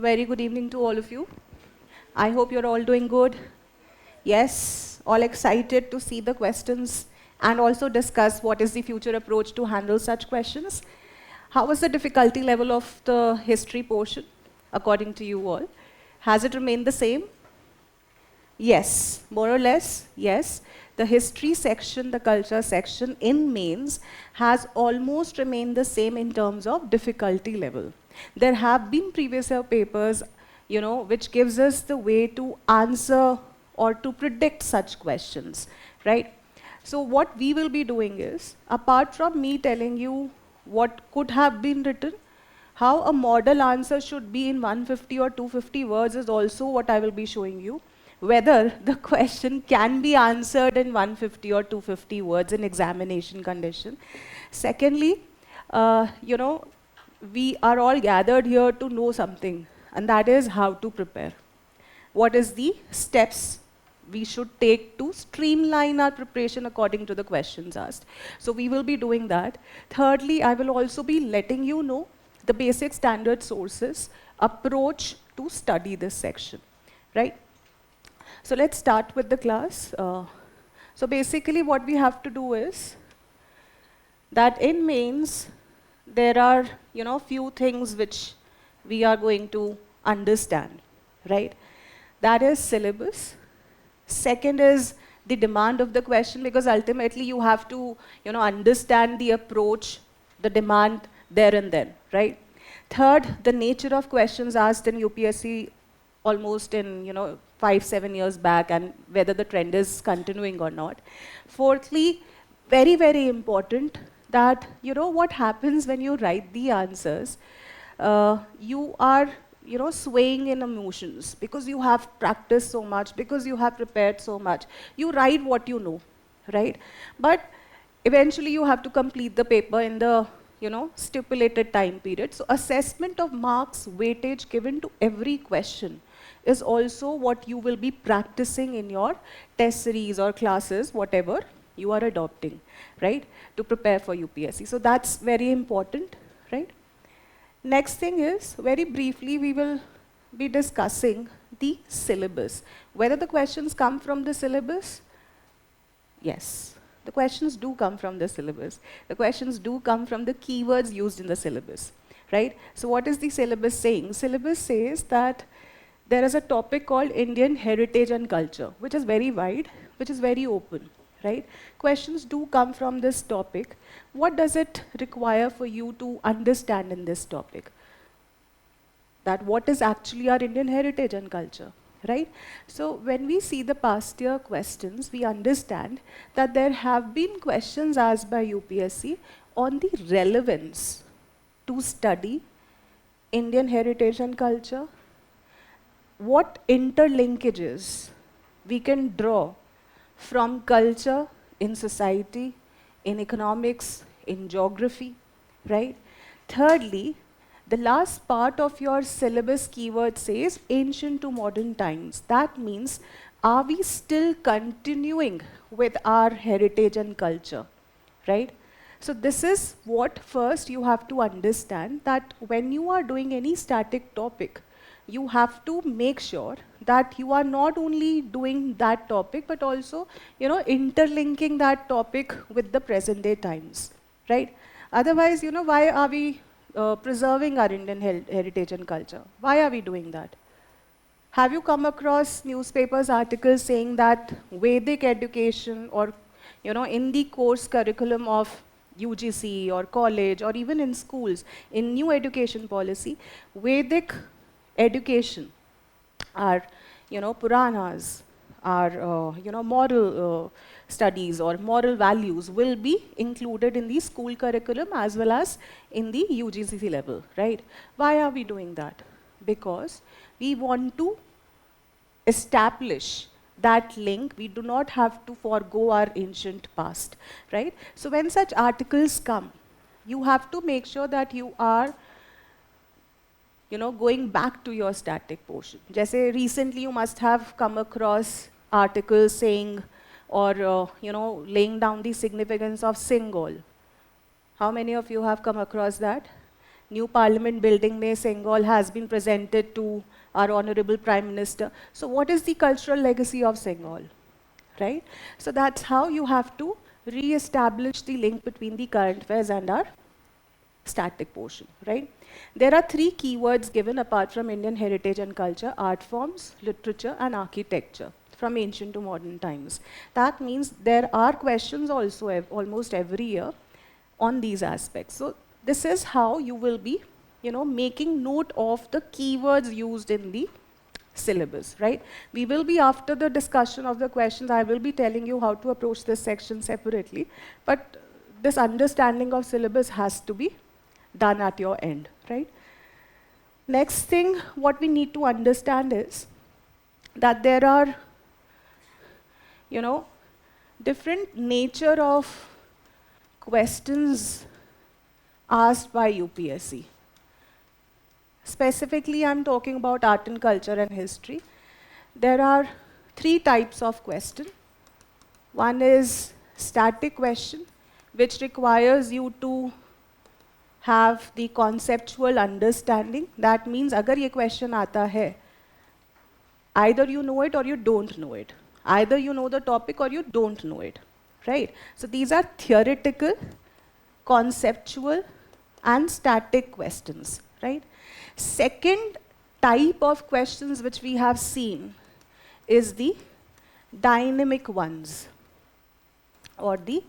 very good evening to all of you. I hope you're all doing good. Yes, all excited to see the questions and also discuss what is the future approach to handle such questions. How was the difficulty level of the history portion, according to you all? Has it remained the same? Yes, more or less, yes. The history section, the culture section in mains has almost remained the same in terms of difficulty level. There have been previous year papers, which gives us the way to answer or to predict such questions, right? So what we will be doing is, apart from me telling you what could have been written, how a model answer should be in 150 or 250 words is also what I will be showing you. Whether the question can be answered in 150 or 250 words in examination condition. Secondly, we are all gathered here to know something, and that is how to prepare. What is the steps we should take to streamline our preparation according to the questions asked. So we will be doing that. Thirdly, I will also be letting you know the basic standard sources approach to study this section, right? So let's start with the class. So basically what we have to do is that in mains, there are few things which we are going to understand, right? That is syllabus. Second is the demand of the question, because ultimately you have to understand the approach, the demand there and then, right? Third, the nature of questions asked in UPSC almost in 5-7 years back, and whether the trend is continuing or not. Fourthly, very, very important, that what happens when you write the answers, you are swaying in emotions because you have practiced so much, because you have prepared so much. You write what you know, right? But eventually you have to complete the paper in the stipulated time period. So assessment of marks, weightage given to every question is also what you will be practicing in your test series or classes, whatever you are adopting, right, to prepare for UPSC. So that's very important, right? Next thing is, very briefly, we will be discussing the syllabus. Whether the questions come from the syllabus? Yes, the questions do come from the syllabus. The questions do come from the keywords used in the syllabus, right? So what is the syllabus saying? Syllabus says that there is a topic called Indian heritage and culture, which is very wide, which is very open, right? Questions do come from this topic. What does it require for you to understand in this topic? That what is actually our Indian heritage and culture, right? So when we see the past year questions, we understand that there have been questions asked by UPSC on the relevance to study Indian heritage and culture. What interlinkages we can draw from culture in society, in economics, in geography, right? Thirdly, the last part of your syllabus keyword says ancient to modern times. That means, are we still continuing with our heritage and culture, right? So this is what first you have to understand, that when you are doing any static topic, you have to make sure that you are not only doing that topic, but also interlinking that topic with the present day times, right? Otherwise, why are we preserving our Indian heritage and culture? Why are we doing that? Have you come across newspapers articles saying that Vedic education, or in the course curriculum of UGC or college, or even in schools, in new education policy, Vedic education, our Puranas, our moral studies or moral values will be included in the school curriculum as well as in the UGC level, right? Why are we doing that? Because we want to establish that link. We do not have to forego our ancient past, right? So when such articles come, you have to make sure that you are going back to your static portion. Jaise recently you must have come across articles saying, or laying down the significance of Singal. How many of you have come across that? New Parliament building mein Bengal has been presented to our Honorable Prime Minister. So what is the cultural legacy of Bengal? Right? So that's how you have to re-establish the link between the current affairs and our static portion, right? There are 3 keywords given apart from Indian heritage and culture: art forms, literature, and architecture, from ancient to modern times. That means there are questions also almost every year on these aspects. So this is how you will be, making note of the keywords used in the syllabus, right? We will be, after the discussion of the questions, I will be telling you how to approach this section separately, but this understanding of syllabus has to be done at your end, right? Next thing, what we need to understand is that there are, different nature of questions asked by UPSC. Specifically, I'm talking about art and culture and history. There are 3 types of question. One is static question, which requires you to have the conceptual understanding. That means, agar ye question aata hai, either you know it or you don't know it. Either you know the topic or you don't know it, right? So these are theoretical, conceptual, and static questions, right? Second type of questions which we have seen is the dynamic ones or the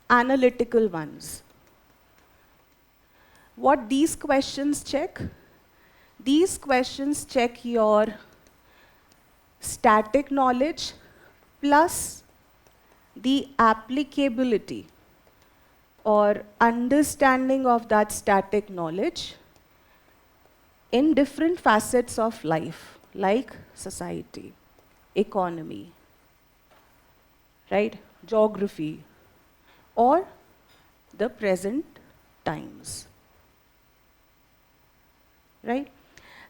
analytical ones. What these questions check? These questions check your static knowledge plus the applicability or understanding of that static knowledge in different facets of life, like society, economy, right, geography, or the present times, right?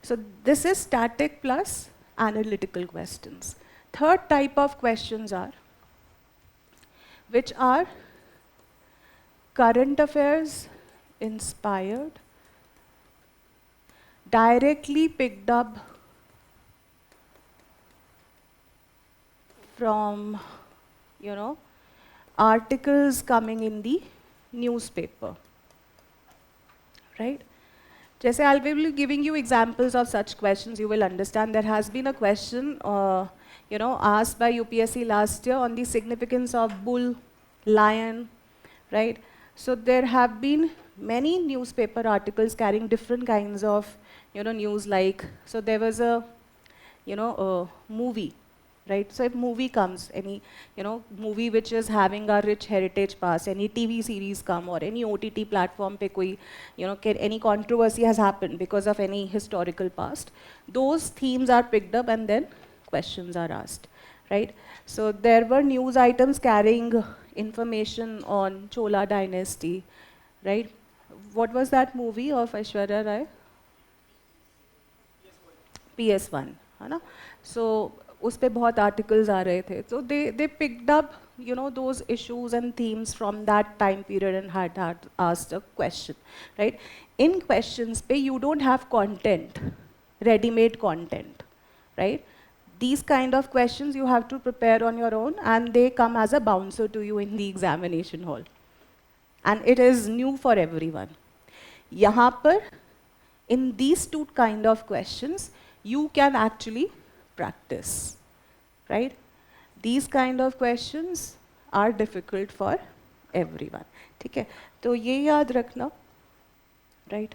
So this is static plus analytical questions. Third type of questions are, which are current affairs inspired, directly picked up from, articles coming in the newspaper, right? Jaise I'll be giving you examples of such questions. You will understand there has been a question, asked by UPSC last year on the significance of bull, lion, right? So there have been many newspaper articles carrying different kinds of, news, like, so there was a, a movie, right? So if movie comes, any, movie which is having a rich heritage past, any TV series come or any OTT platform pe koi, any controversy has happened because of any historical past, those themes are picked up and then questions are asked, right? So there were news items carrying information on Chola dynasty, right? What was that movie of Aishwarya Rai? PS1, है ना? So उस पे बहुत articles आ रहे थे. So they picked up, those issues and themes from that time period and had asked a question, right? In questions पे you don't have content, ready-made content, right? These kind of questions you have to prepare on your own, and they come as a bouncer to you in the examination hall. And it is new for everyone. यहाँ पर, in these 2 kind of questions, you can actually practice, right? These kind of questions are difficult for everyone. ठीक है? तो ये याद रखना, right?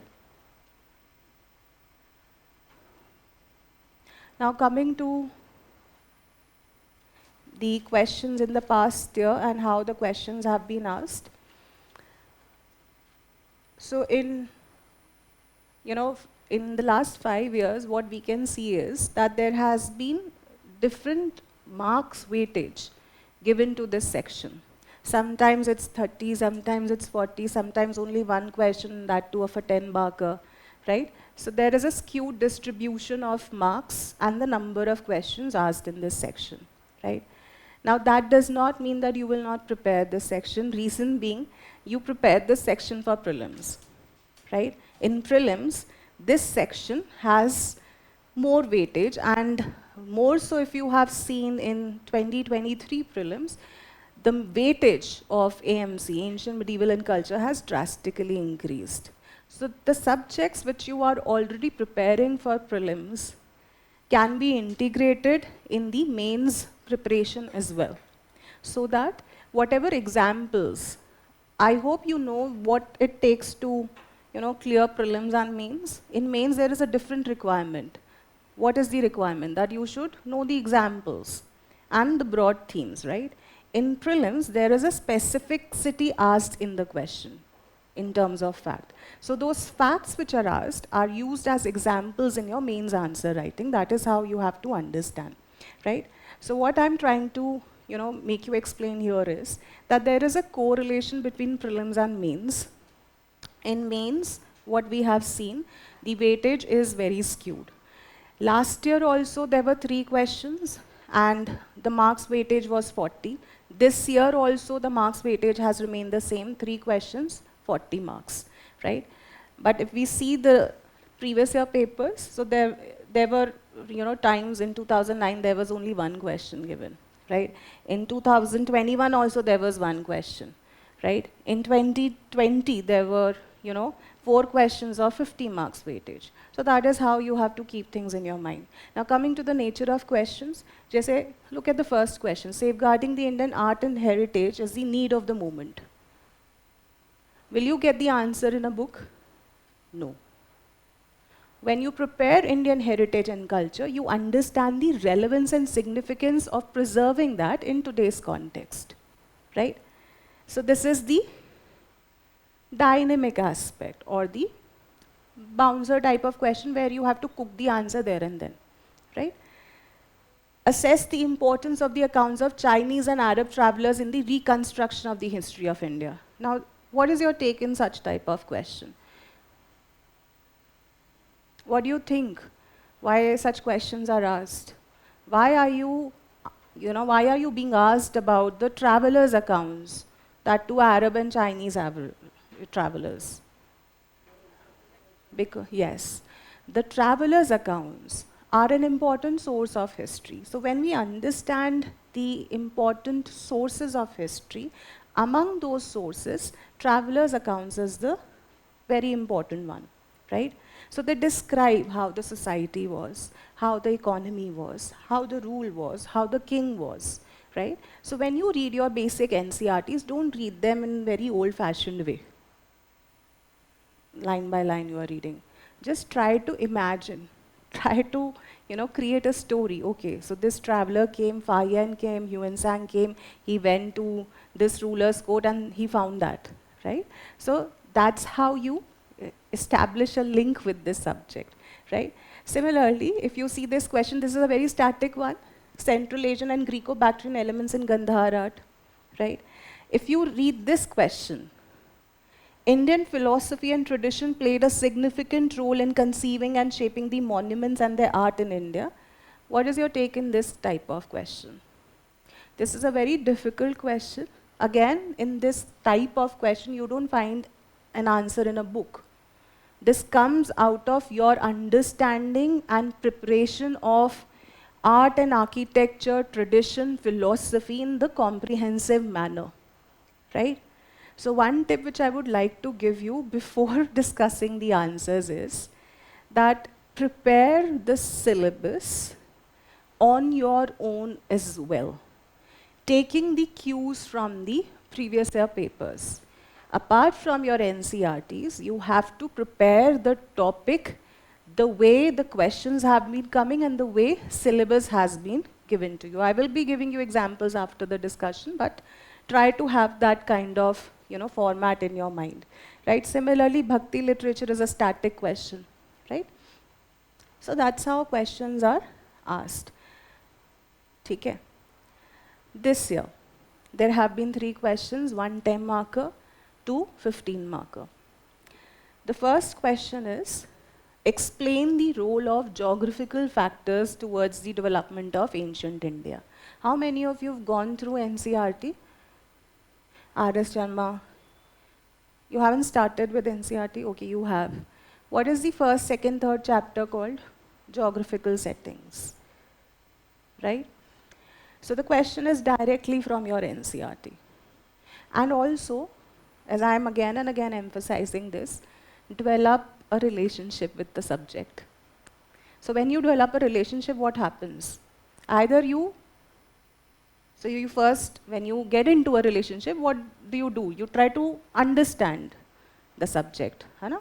Now coming to the questions in the past year and how the questions have been asked. So in the last 5 years, what we can see is that there has been different marks weightage given to this section. Sometimes it's 30, sometimes it's 40, sometimes only one question, that too of a 10 marker, right? So there is a skewed distribution of marks and the number of questions asked in this section, right? Now that does not mean that you will not prepare this section. Reason being, you prepared this section for prelims, right? In prelims, this section has more weightage, and more so if you have seen in 2023 prelims, the weightage of AMC, Ancient, Medieval and Culture, has drastically increased. So the subjects which you are already preparing for prelims can be integrated in the mains preparation as well. So that whatever examples, I hope you know what it takes to clear prelims and mains. In mains, there is a different requirement. What is the requirement? That you should know the examples and the broad themes, right? In prelims, there is a specificity asked in the question in terms of fact. So those facts which are asked are used as examples in your mains answer writing. That is how you have to understand, right? So what I'm trying to make you explain here is that there is a correlation between prelims and mains. In mains, what we have seen, the weightage is very skewed. Last year also there were 3 questions and the marks weightage was 40. This year also the marks weightage has remained the same, 3 questions, 40 marks, right? But if we see the previous year papers, so there were times in 2009 there was only 1 question given, right? In 2021 also there was 1 question, right? In 2020 there were 4 questions of 50 marks weightage. So that is how you have to keep things in your mind. Now coming to the nature of questions, just say, look at the first question. Safeguarding the Indian art and heritage is the need of the moment. Will you get the answer in a book? No. When you prepare Indian heritage and culture, you understand the relevance and significance of preserving that in today's context, right? So this is the dynamic aspect or the bouncer type of question where you have to cook the answer there and then, right? Assess the importance of the accounts of Chinese and Arab travelers in the reconstruction of the history of India. Now, what is your take in such type of question? What do you think? Why such questions are asked? Why are you being asked about the travelers' accounts, that too Arab and Chinese travelers? Because, yes, the travelers' accounts are an important source of history. So when we understand the important sources of history, among those sources, travelers' accounts is the very important one, right? So they describe how the society was, how the economy was, how the rule was, how the king was, right? So when you read your basic NCRTs, don't read them in a very old-fashioned way. Line by line you are reading. Just try to imagine. Try to, create a story. Okay, so this traveler came, Fa Yan came, Yuan Sang came, he went to this ruler's court and he found that, right? So that's how you establish a link with this subject, right? Similarly, if you see this question, this is a very static one. Central Asian and Greco-Bactrian elements in Gandhar art, right? If you read this question, Indian philosophy and tradition played a significant role in conceiving and shaping the monuments and their art in India. What is your take in this type of question? This is a very difficult question. Again, in this type of question, you don't find an answer in a book. This comes out of your understanding and preparation of art and architecture, tradition, philosophy in the comprehensive manner, right? So one tip which I would like to give you before discussing the answers is that prepare the syllabus on your own as well, taking the cues from the previous year papers. Apart from your NCRTs, you have to prepare the topic the way the questions have been coming and the way syllabus has been given to you. I will be giving you examples after the discussion, but try to have that kind of format in your mind, right? Similarly, Bhakti literature is a static question, right? So that's how questions are asked. Okay. This year, there have been 3 questions, 1 10 marker, 2 15 marker. The first question is, explain the role of geographical factors towards the development of ancient India. How many of you have gone through NCRT? R.S. Sharma, you haven't started with NCRT? Okay, you have. What is the first, second, third chapter called? Geographical settings, right? So the question is directly from your NCRT. And also, as I am again and again emphasizing this, develop a relationship with the subject. So when you develop a relationship, what happens? Either you first, when you get into a relationship, what do? You try to understand the subject. Hai na?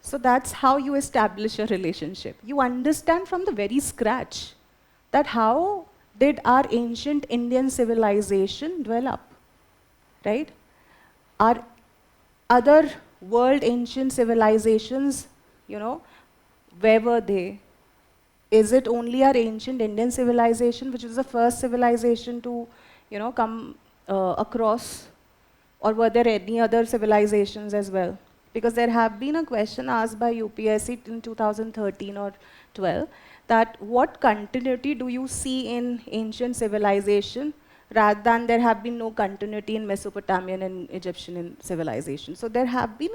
So that's how you establish a relationship. You understand from the very scratch that how did our ancient Indian civilization develop, right? Our other world ancient civilizations, where were they? Is it only our ancient Indian civilization, which was the first civilization to, come across? Or were there any other civilizations as well? Because there have been a question asked by UPSC in 2013 or 12 that what continuity do you see in ancient civilization rather than there have been no continuity in Mesopotamian and Egyptian civilization. So there have been,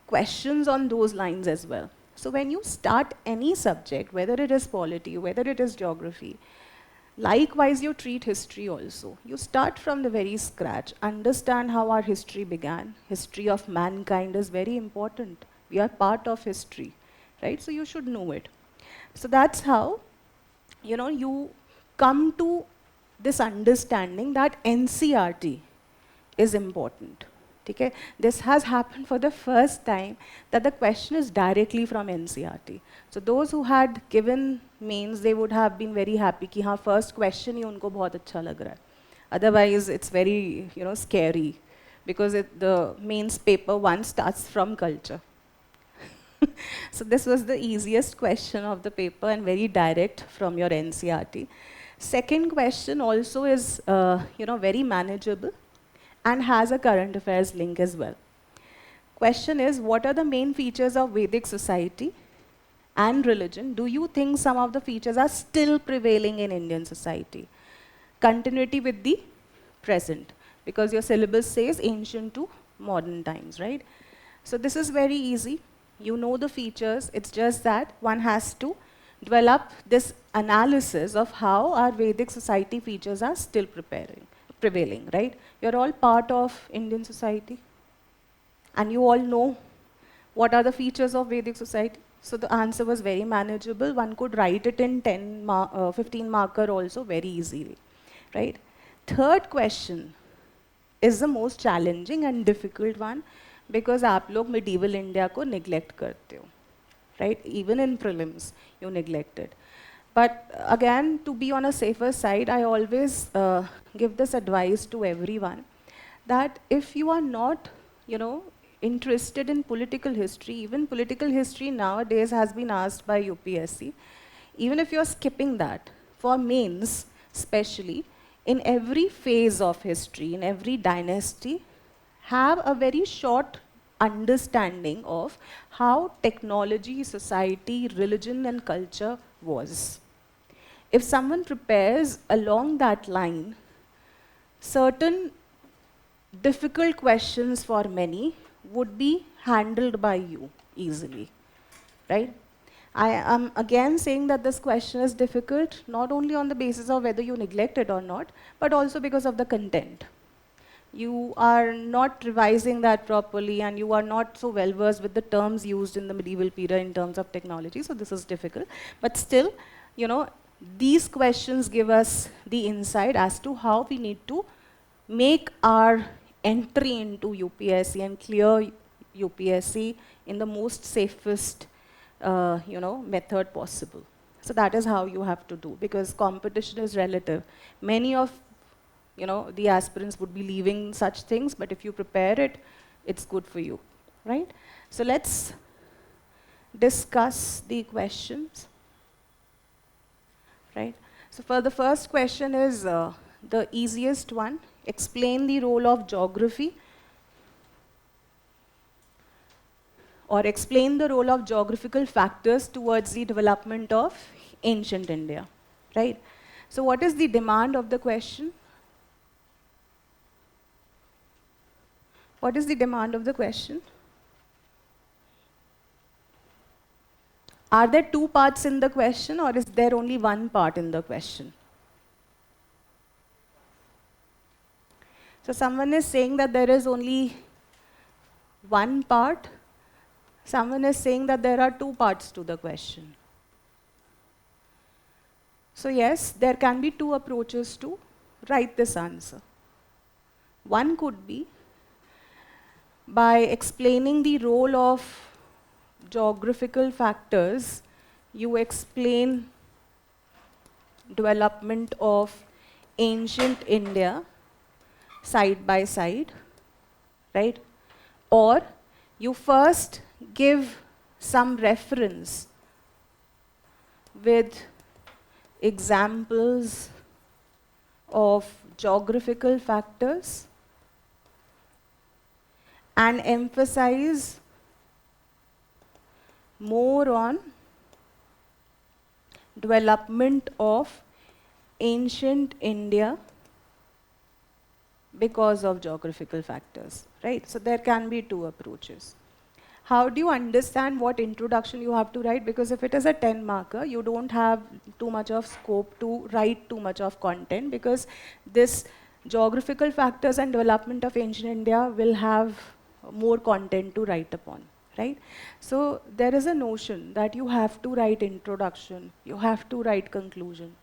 questions on those lines as well. So when you start any subject, whether it is polity, whether it is geography, likewise you treat history also. You start from the very scratch, understand how our history began. History of mankind is very important. We are part of history, right? So you should know it. So that's how, you come to this understanding that NCRT is important. Okay? This has happened for the first time that the question is directly from NCRT. So those who had given mains, they would have been very happy कि हाँ first question ही उनको बहुत अच्छा लग रहा है. Otherwise, it's very scary because the mains paper 1 starts from culture. So this was the easiest question of the paper and very direct from your NCRT. Second question also is very manageable and has a current affairs link as well. Question is, what are the main features of Vedic society and religion? Do you think some of the features are still prevailing in Indian society? Continuity with the present, because your syllabus says ancient to modern times, right? So this is very easy. You know the features, it's just that one has to develop this analysis of how our Vedic society features are still prevailing, right? You're all part of Indian society. And you all know what are the features of Vedic society. So the answer was very manageable. One could write it in 15 marker also very easily, right? Third question is the most challenging and difficult one because आप लोग medieval India को neglect करते हो, right? Even in prelims, you neglect it. But again, to be on a safer side, I always give this advice to everyone that if you are not, interested in political history, even political history nowadays has been asked by UPSC, even if you're skipping that, for mains especially, in every phase of history, in every dynasty, have a very short understanding of how technology, society, religion and culture was. If someone prepares along that line, certain difficult questions for many would be handled by you easily, right? I am again saying that this question is difficult, not only on the basis of whether you neglect it or not, but also because of the content. You are not revising that properly and you are not so well versed with the terms used in the medieval period in terms of technology, so this is difficult. But still, these questions give us the insight as to how we need to make our entry into UPSC and clear UPSC in the most safest method possible. So that is how you have to do, because competition is relative. Many of the aspirants would be leaving such things, but if you prepare it, it's good for you, right? So let's discuss the questions, right? So for the first question is the easiest one. Explain the role of geography, or explain the role of geographical factors towards the development of ancient India, right? So what is the demand of the question? What is the demand of the question? Are there two parts in the question, or is there only one part in the question? So someone is saying that there is only one part. Someone is saying that there are two parts to the question. So yes, there can be two approaches to write this answer. One could be by explaining the role of geographical factors. You explain development of ancient India side by side, right? Or you first give some reference with examples of geographical factors and emphasize more on development of ancient India because of geographical factors, right? So there can be two approaches. How do you understand what introduction you have to write? Because if it is a 10 marker, you don't have too much of scope to write too much of content, because this geographical factors and development of ancient India will have more content to write upon, right? So there is a notion that you have to write introduction, you have to write conclusion.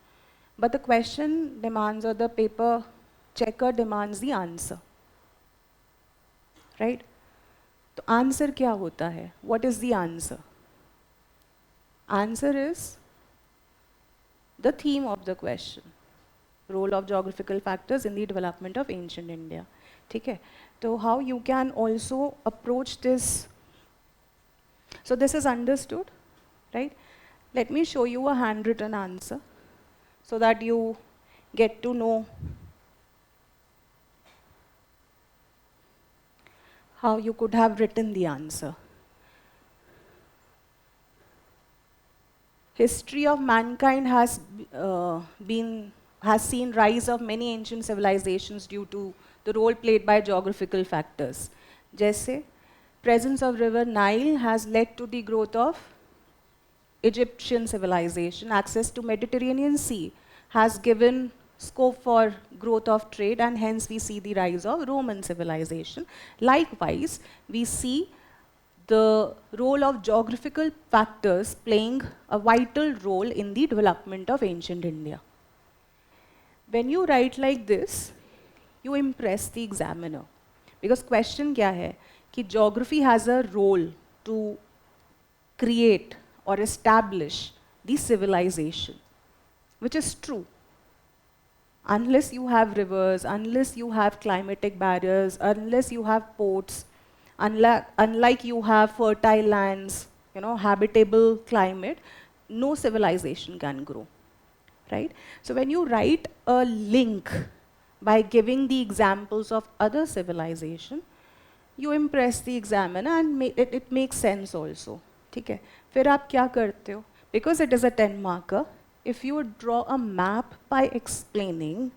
But the question demands, or the paper checker demands the answer, right? तो answer क्या होता है? What is the answer? Answer is the theme of the question. Role of geographical factors in the development of ancient India. ठीक है? So how you can also approach this? So this is understood, right? Let me show you a handwritten answer so that you get to know how you could have written the answer. History of mankind has seen rise of many ancient civilizations due to the role played by geographical factors. जैसे presence of river Nile has led to the growth of Egyptian civilization. Access to Mediterranean Sea has given scope for growth of trade, and hence we see the rise of Roman civilization. Likewise, we see the role of geographical factors playing a vital role in the development of ancient India. When you write like this, you impress the examiner. Because question क्या है कि geography has a role to create or establish the civilization, which is true. Unless you have rivers, unless you have climatic barriers, unless you have ports, unlike you have fertile lands, habitable climate, no civilization can grow, right? So when you write a link by giving the examples of other civilization, you impress the examiner, and it makes sense also. ठीक है? फिर आप क्या करते हो? Because it is a 10 marker, if you draw a map by explaining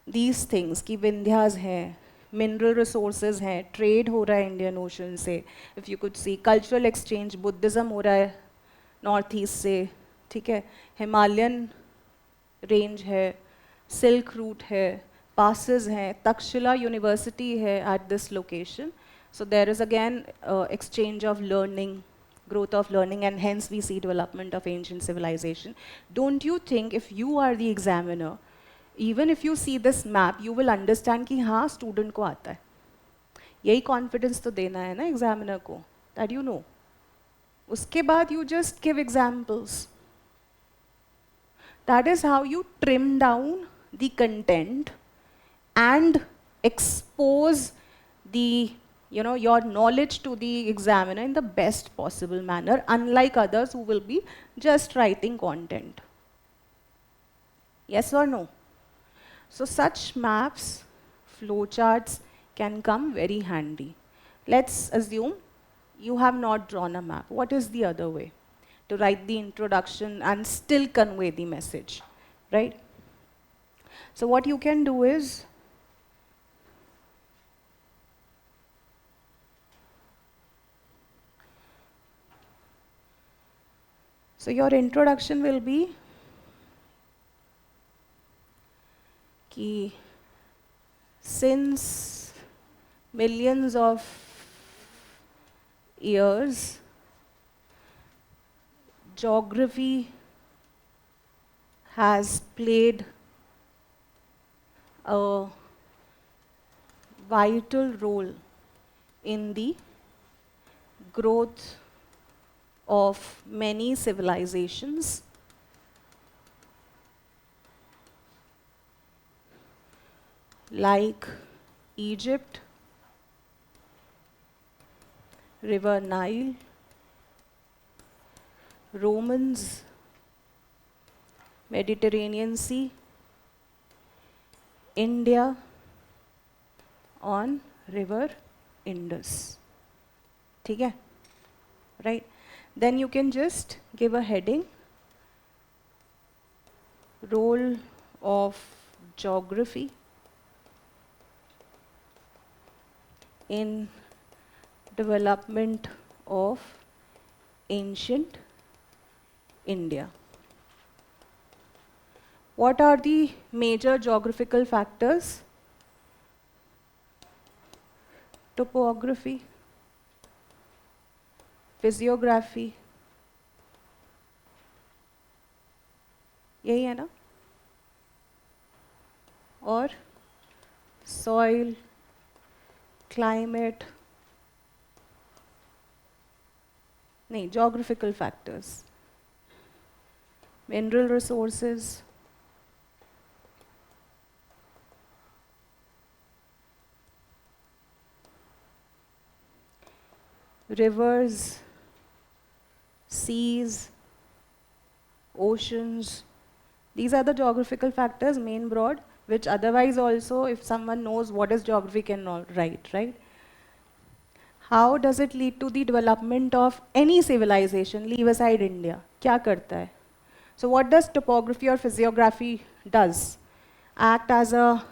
these things कि विंध्यास हैं, mineral resources हैं, trade हो रहा है Indian Ocean से, if you could see cultural exchange, Buddhism हो रहा है north east से, ठीक है? Himalayan range है, Silk Route है, passes हैं, Takshila University है at this location. So there is again exchange of learning, growth of learning, and hence we see development of ancient civilization. Don't you think if you are the examiner, even if you see this map, you will understand कि हाँ student को आता है. यही confidence तो देना है ना examiner को, that you know. उसके बाद you just give examples. That is how you trim down the content and expose the your knowledge to the examiner in the best possible manner, unlike others who will be just writing content. Yes or no? So such maps, flowcharts can come very handy. Let's assume you have not drawn a map. What is the other way to write the introduction and still convey the message, right? So what you can do is, So your introduction will be कि since millions of years, geography has played a vital role in the growth of many civilizations like Egypt, River Nile, Romans, Mediterranean Sea, India on River Indus. ठीक है? Right? Then you can just give a heading, role of geography in development of ancient India. What are the major geographical factors? Topography, physiography, यही है ना? और soil, climate, नहीं, geographical factors, mineral resources, rivers, seas, oceans. These are the geographical factors, main broad, which otherwise also, if someone knows what is geography, can write, right? How does it lead to the development of any civilization? Leave aside India. क्या करता है? So what does topography or physiography does? Act as a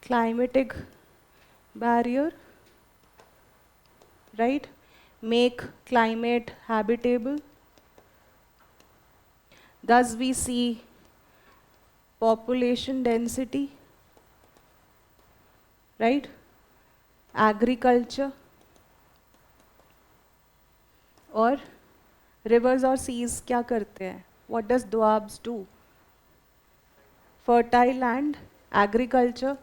climatic barrier, right? Make climate habitable. Thus we see population density, right? Agriculture. और rivers और seas क्या करते हैं? What does doabs do? Fertile land, agriculture.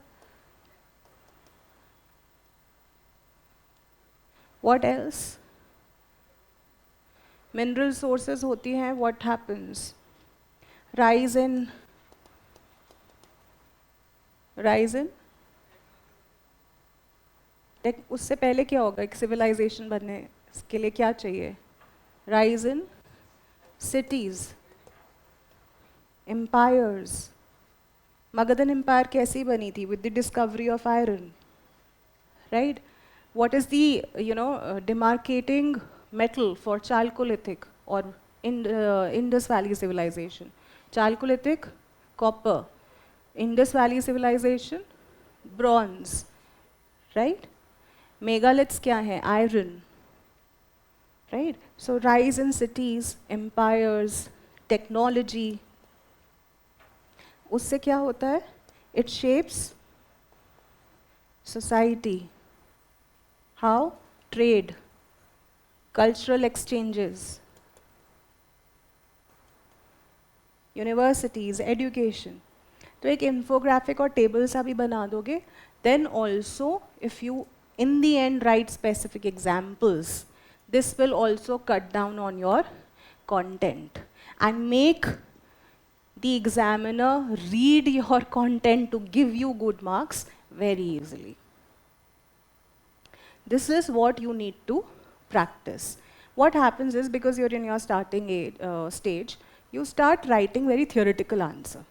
What else? Mineral sources होती हैं. What happens? Rise in उससे पहले क्या होगा? एक civilization बनने के लिए क्या चाहिए? Rise in cities, empires. Magadhan Empire कैसी बनी थी? With the discovery of iron, right? What is the demarcating metal for Chalcolithic or Indus Valley civilization? Chalcolithic, copper. Indus Valley civilization, bronze, right? Megaliths क्या है? Iron, right? So rise in cities, empires, technology. उससे क्या होता है? It shapes society. How? Trade, cultural exchanges, universities, education. तो एक infographic और table सा भी बना दोगे. Then also, if you in the end write specific examples, this will also cut down on your content and make the examiner read your content to give you good marks very easily. This is what you need to practice. What happens is, because you're in your starting stage, you start writing very theoretical answer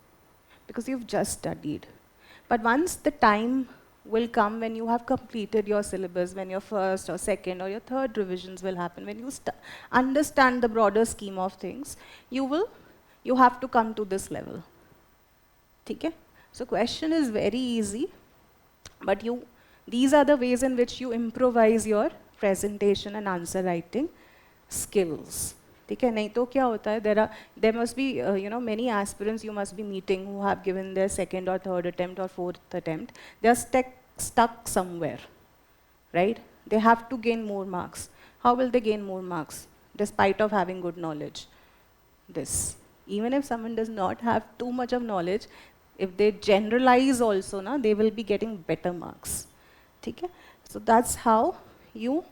because you've just studied. But once the time will come when you have completed your syllabus, when your first or second or your third revisions will happen, when you understand the broader scheme of things, you have to come to this level. Okay? So question is very easy, but these are the ways in which you improvise your presentation and answer writing skills. ठीक है, नहीं तो क्या होता है, there must be many aspirants you must be meeting who have given their second or third attempt or fourth attempt. They are stuck somewhere, right? They have to gain more marks. How will they gain more marks despite of having good knowledge? This, even if someone does not have too much of knowledge, if they generalize also, na, they will be getting better marks. Okay? So that's how you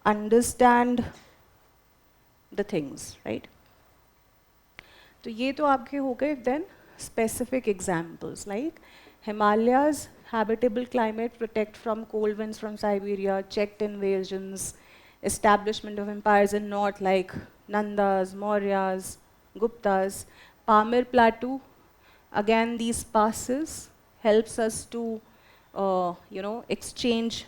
understand the things, right? So ये तो आपके हो गए. Then specific examples like Himalayas, habitable climate, protect from cold winds from Siberia, checked invasions, establishment of empires in north like Nandas, Mauryas, Guptas. Pamir Plateau, again these passes helps us to exchange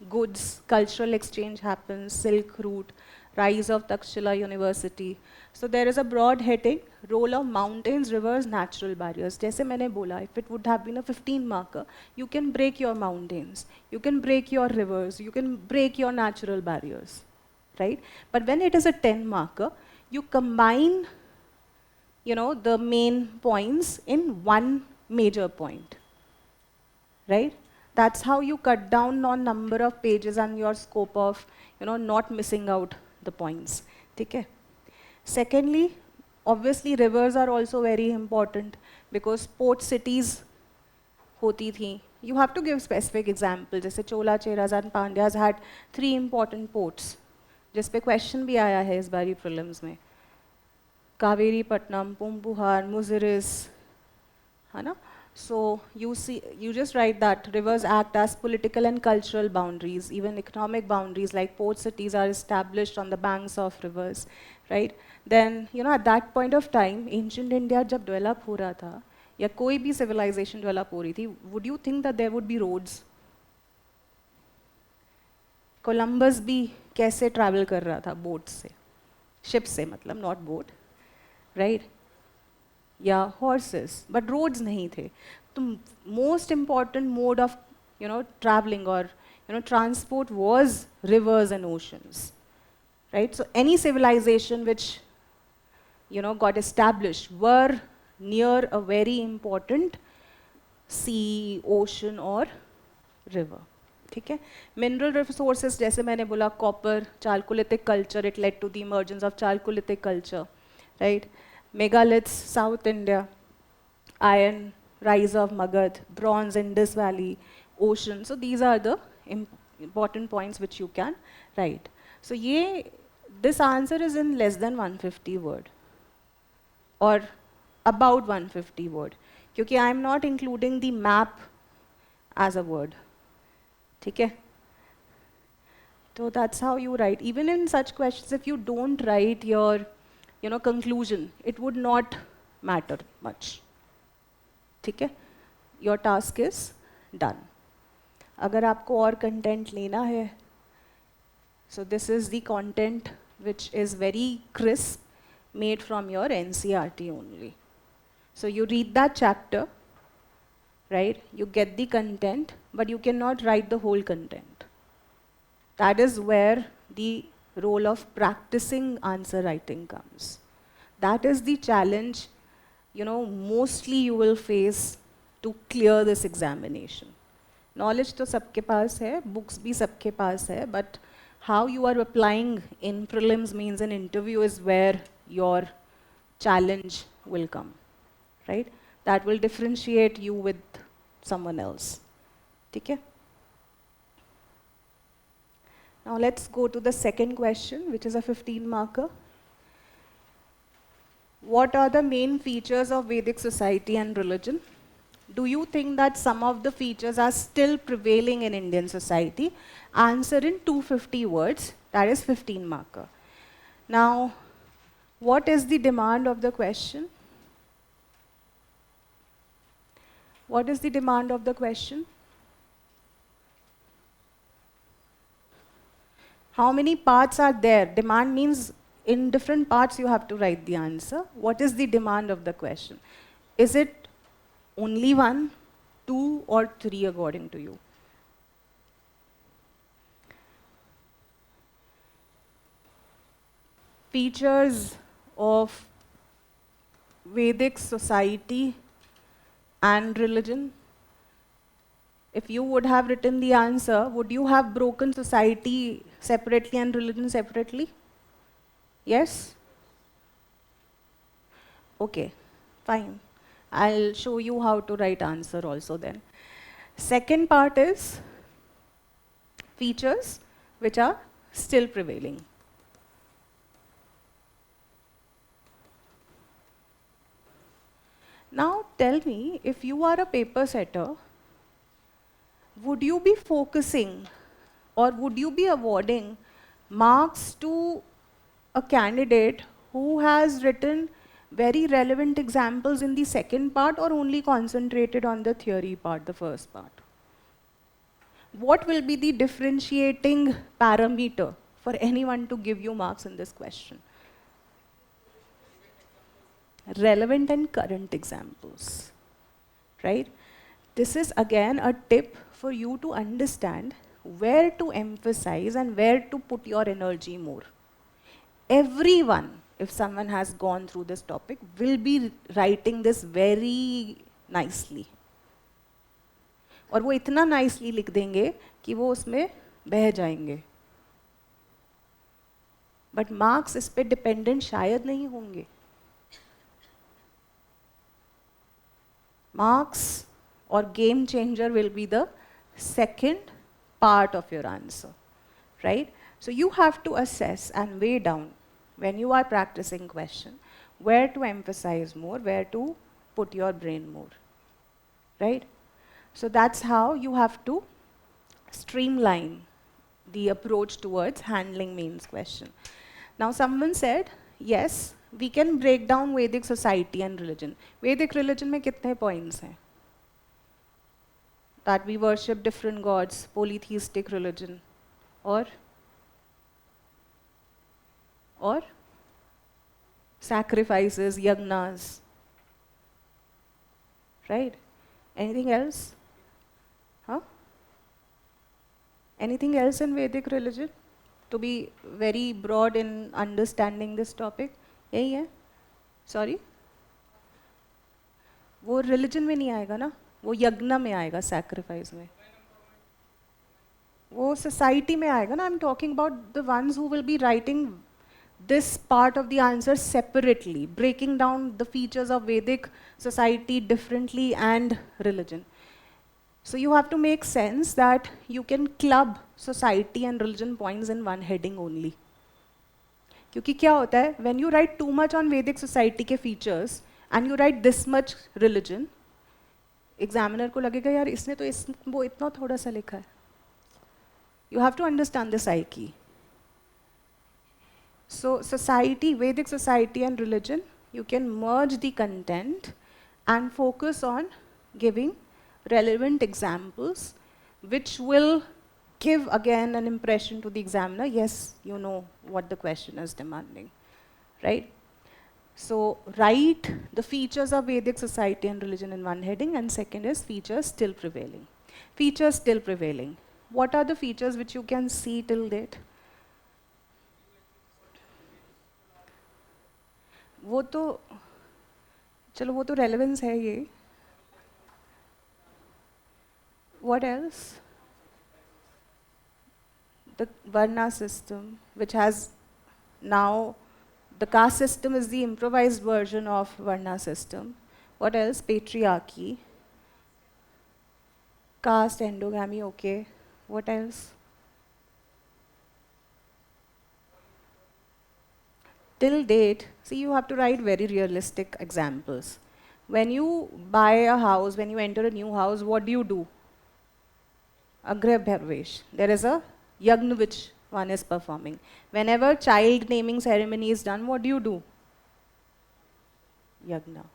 goods, cultural exchange happens, Silk Route, rise of Takshila University. So there is a broad heading, role of mountains, rivers, natural barriers. जैसे मैंने बोला, if it would have been a 15 marker, you can break your mountains, you can break your rivers, you can break your natural barriers, right? But when it is a 10 marker, you combine the main points in one major point, right? That's how you cut down on number of pages and your scope of not missing out the points. Okay? Secondly, obviously rivers are also very important because port cities hoti thi. You have to give specific examples. जैसे Chola, Cheras and Pandyas had 3 important ports. जिस पे question भी आया है इस बारी prelims में. Kaveri Patnam, Pumpuhar, Muziris, है ना? So you just write that rivers act as political and cultural boundaries, even economic boundaries like port cities are established on the banks of rivers, right? Then at that point of time, ancient India जब develop हो रहा था या कोई भी civilization develop हो रही थी, would you think that there would be roads? Columbus भी कैसे travel कर रहा था boats से, ships से मतलब not boat, right? या horses, but roads नहीं थे. तो most important mode of traveling or transport was rivers and oceans, right? So any civilization which got established were near a very important sea, ocean or river. ठीक है? Mineral resources जैसे मैंने बोला copper, Chalcolithic culture, it led to the emergence of Chalcolithic culture, right? Megaliths, South India, iron, rise of Magad, bronze, Indus Valley, ocean. So these are the important points which you can write. So this answer is in less than 150 word or about 150 word. Because I am not including the map as a word. Okay? So that's how you write. Even in such questions, if you don't write your conclusion, it would not matter much. ठीक है? Your task is done. अगर आपको और content लेना है, so this is the content which is very crisp, made from your NCERT only. So you read that chapter, right? You get the content, but you cannot write the whole content. That is where the role of practicing answer writing comes. That is the challenge, mostly you will face to clear this examination. Knowledge to sabke paas hai, books bhi sabke paas hai, but how you are applying in prelims means an interview is where your challenge will come, right? That will differentiate you with someone else. Okay? Now let's go to the second question, which is a 15 marker. What are the main features of Vedic society and religion? Do you think that some of the features are still prevailing in Indian society? Answer in 250 words, that is 15 marker. Now, what is the demand of the question? What is the demand of the question? How many parts are there? Demand means in different parts you have to write the answer. What is the demand of the question? Is it only 1, 2 or 3 according to you? features of Vedic society and religion. If you would have written the answer, would you have broken society separately and religion separately? Yes? Okay, fine. I'll show you how to write answer also then. Second part is features which are still prevailing. Now tell me, if you are a paper setter, would you be focusing or would you be awarding marks to a candidate who has written very relevant examples in the second part, or only concentrated on the theory part, the first part? What will be the differentiating parameter for anyone to give you marks in this question? Relevant and current examples, right? This is again a tip for you to understand where to emphasize and where to put your energy more. Everyone, if someone has gone through this topic, will be writing this very nicely. और वो इतना nicely लिख देंगे कि वो उसमें बह जाएंगे. But marks इस पे dependent शायद नहीं होंगे. Marks or game changer will be the second part of your answer, right? So you have to assess and weigh down when you are practicing question, where to emphasize more, where to put your brain more, right? So that's how you have to streamline the approach towards handling mains question. Now someone said, yes, we can break down Vedic society and religion. Vedic religion में कितने points हैं? That we worship different gods, polytheistic religion, or sacrifices, yagnas, right? Anything else? Huh? Anything else in Vedic religion? To be very broad in understanding this topic? यही है? Sorry? वो religion में नहीं आएगा ना? वो यज्ञ में आएगा, sacrifice में. वो society में आएगा ना? I'm talking about the ones who will be writing this part of the answer separately, breaking down the features of Vedic society differently and religion. So you have to make sense that you can club society and religion points in one heading only. क्योंकि क्या होता है, when you write too much on Vedic society के features and you write this much religion, examiner को लगेगा यार इसने तो वो इतना थोड़ा सा लिखा है. You have to understand the psyche. So society, Vedic society and religion, you can merge the content and focus on giving relevant examples which will give again an impression to the examiner, yes, you know what the question is demanding, right? So write the features of Vedic society and religion in one heading, and second is features still prevailing. Features still prevailing. What are the features which you can see till date? वो तो चलो वो तो relevance है ये. What else? The Varna system, which has now, the caste system is the improvised version of Varna system. What else? Patriarchy. Caste, endogamy, okay. What else? Till date, see, you have to write very realistic examples. When you buy a house, when you enter a new house, what do? Agrah Bharvesh. There is a yagna which one is performing. Whenever child naming ceremony is done, what do? Yagna.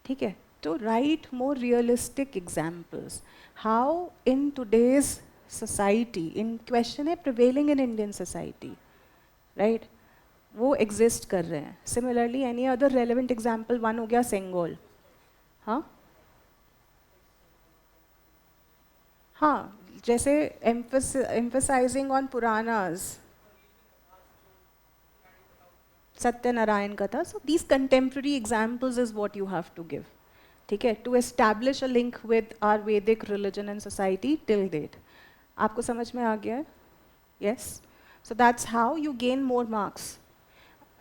ठीक है? To write more realistic examples. How in today's society, in question है prevailing in Indian society, right? वो exist कर रहे हैं. Similarly, any other relevant example, one हो गया Sengol. हाँ? हाँ, जैसे emphasizing on Puranas. Satyanarayan Katha. So these contemporary examples is what you have to give. Okay, to establish a link with our Vedic religion and society till date. आपको समझ में आ गया है? Yes? So that's how you gain more marks.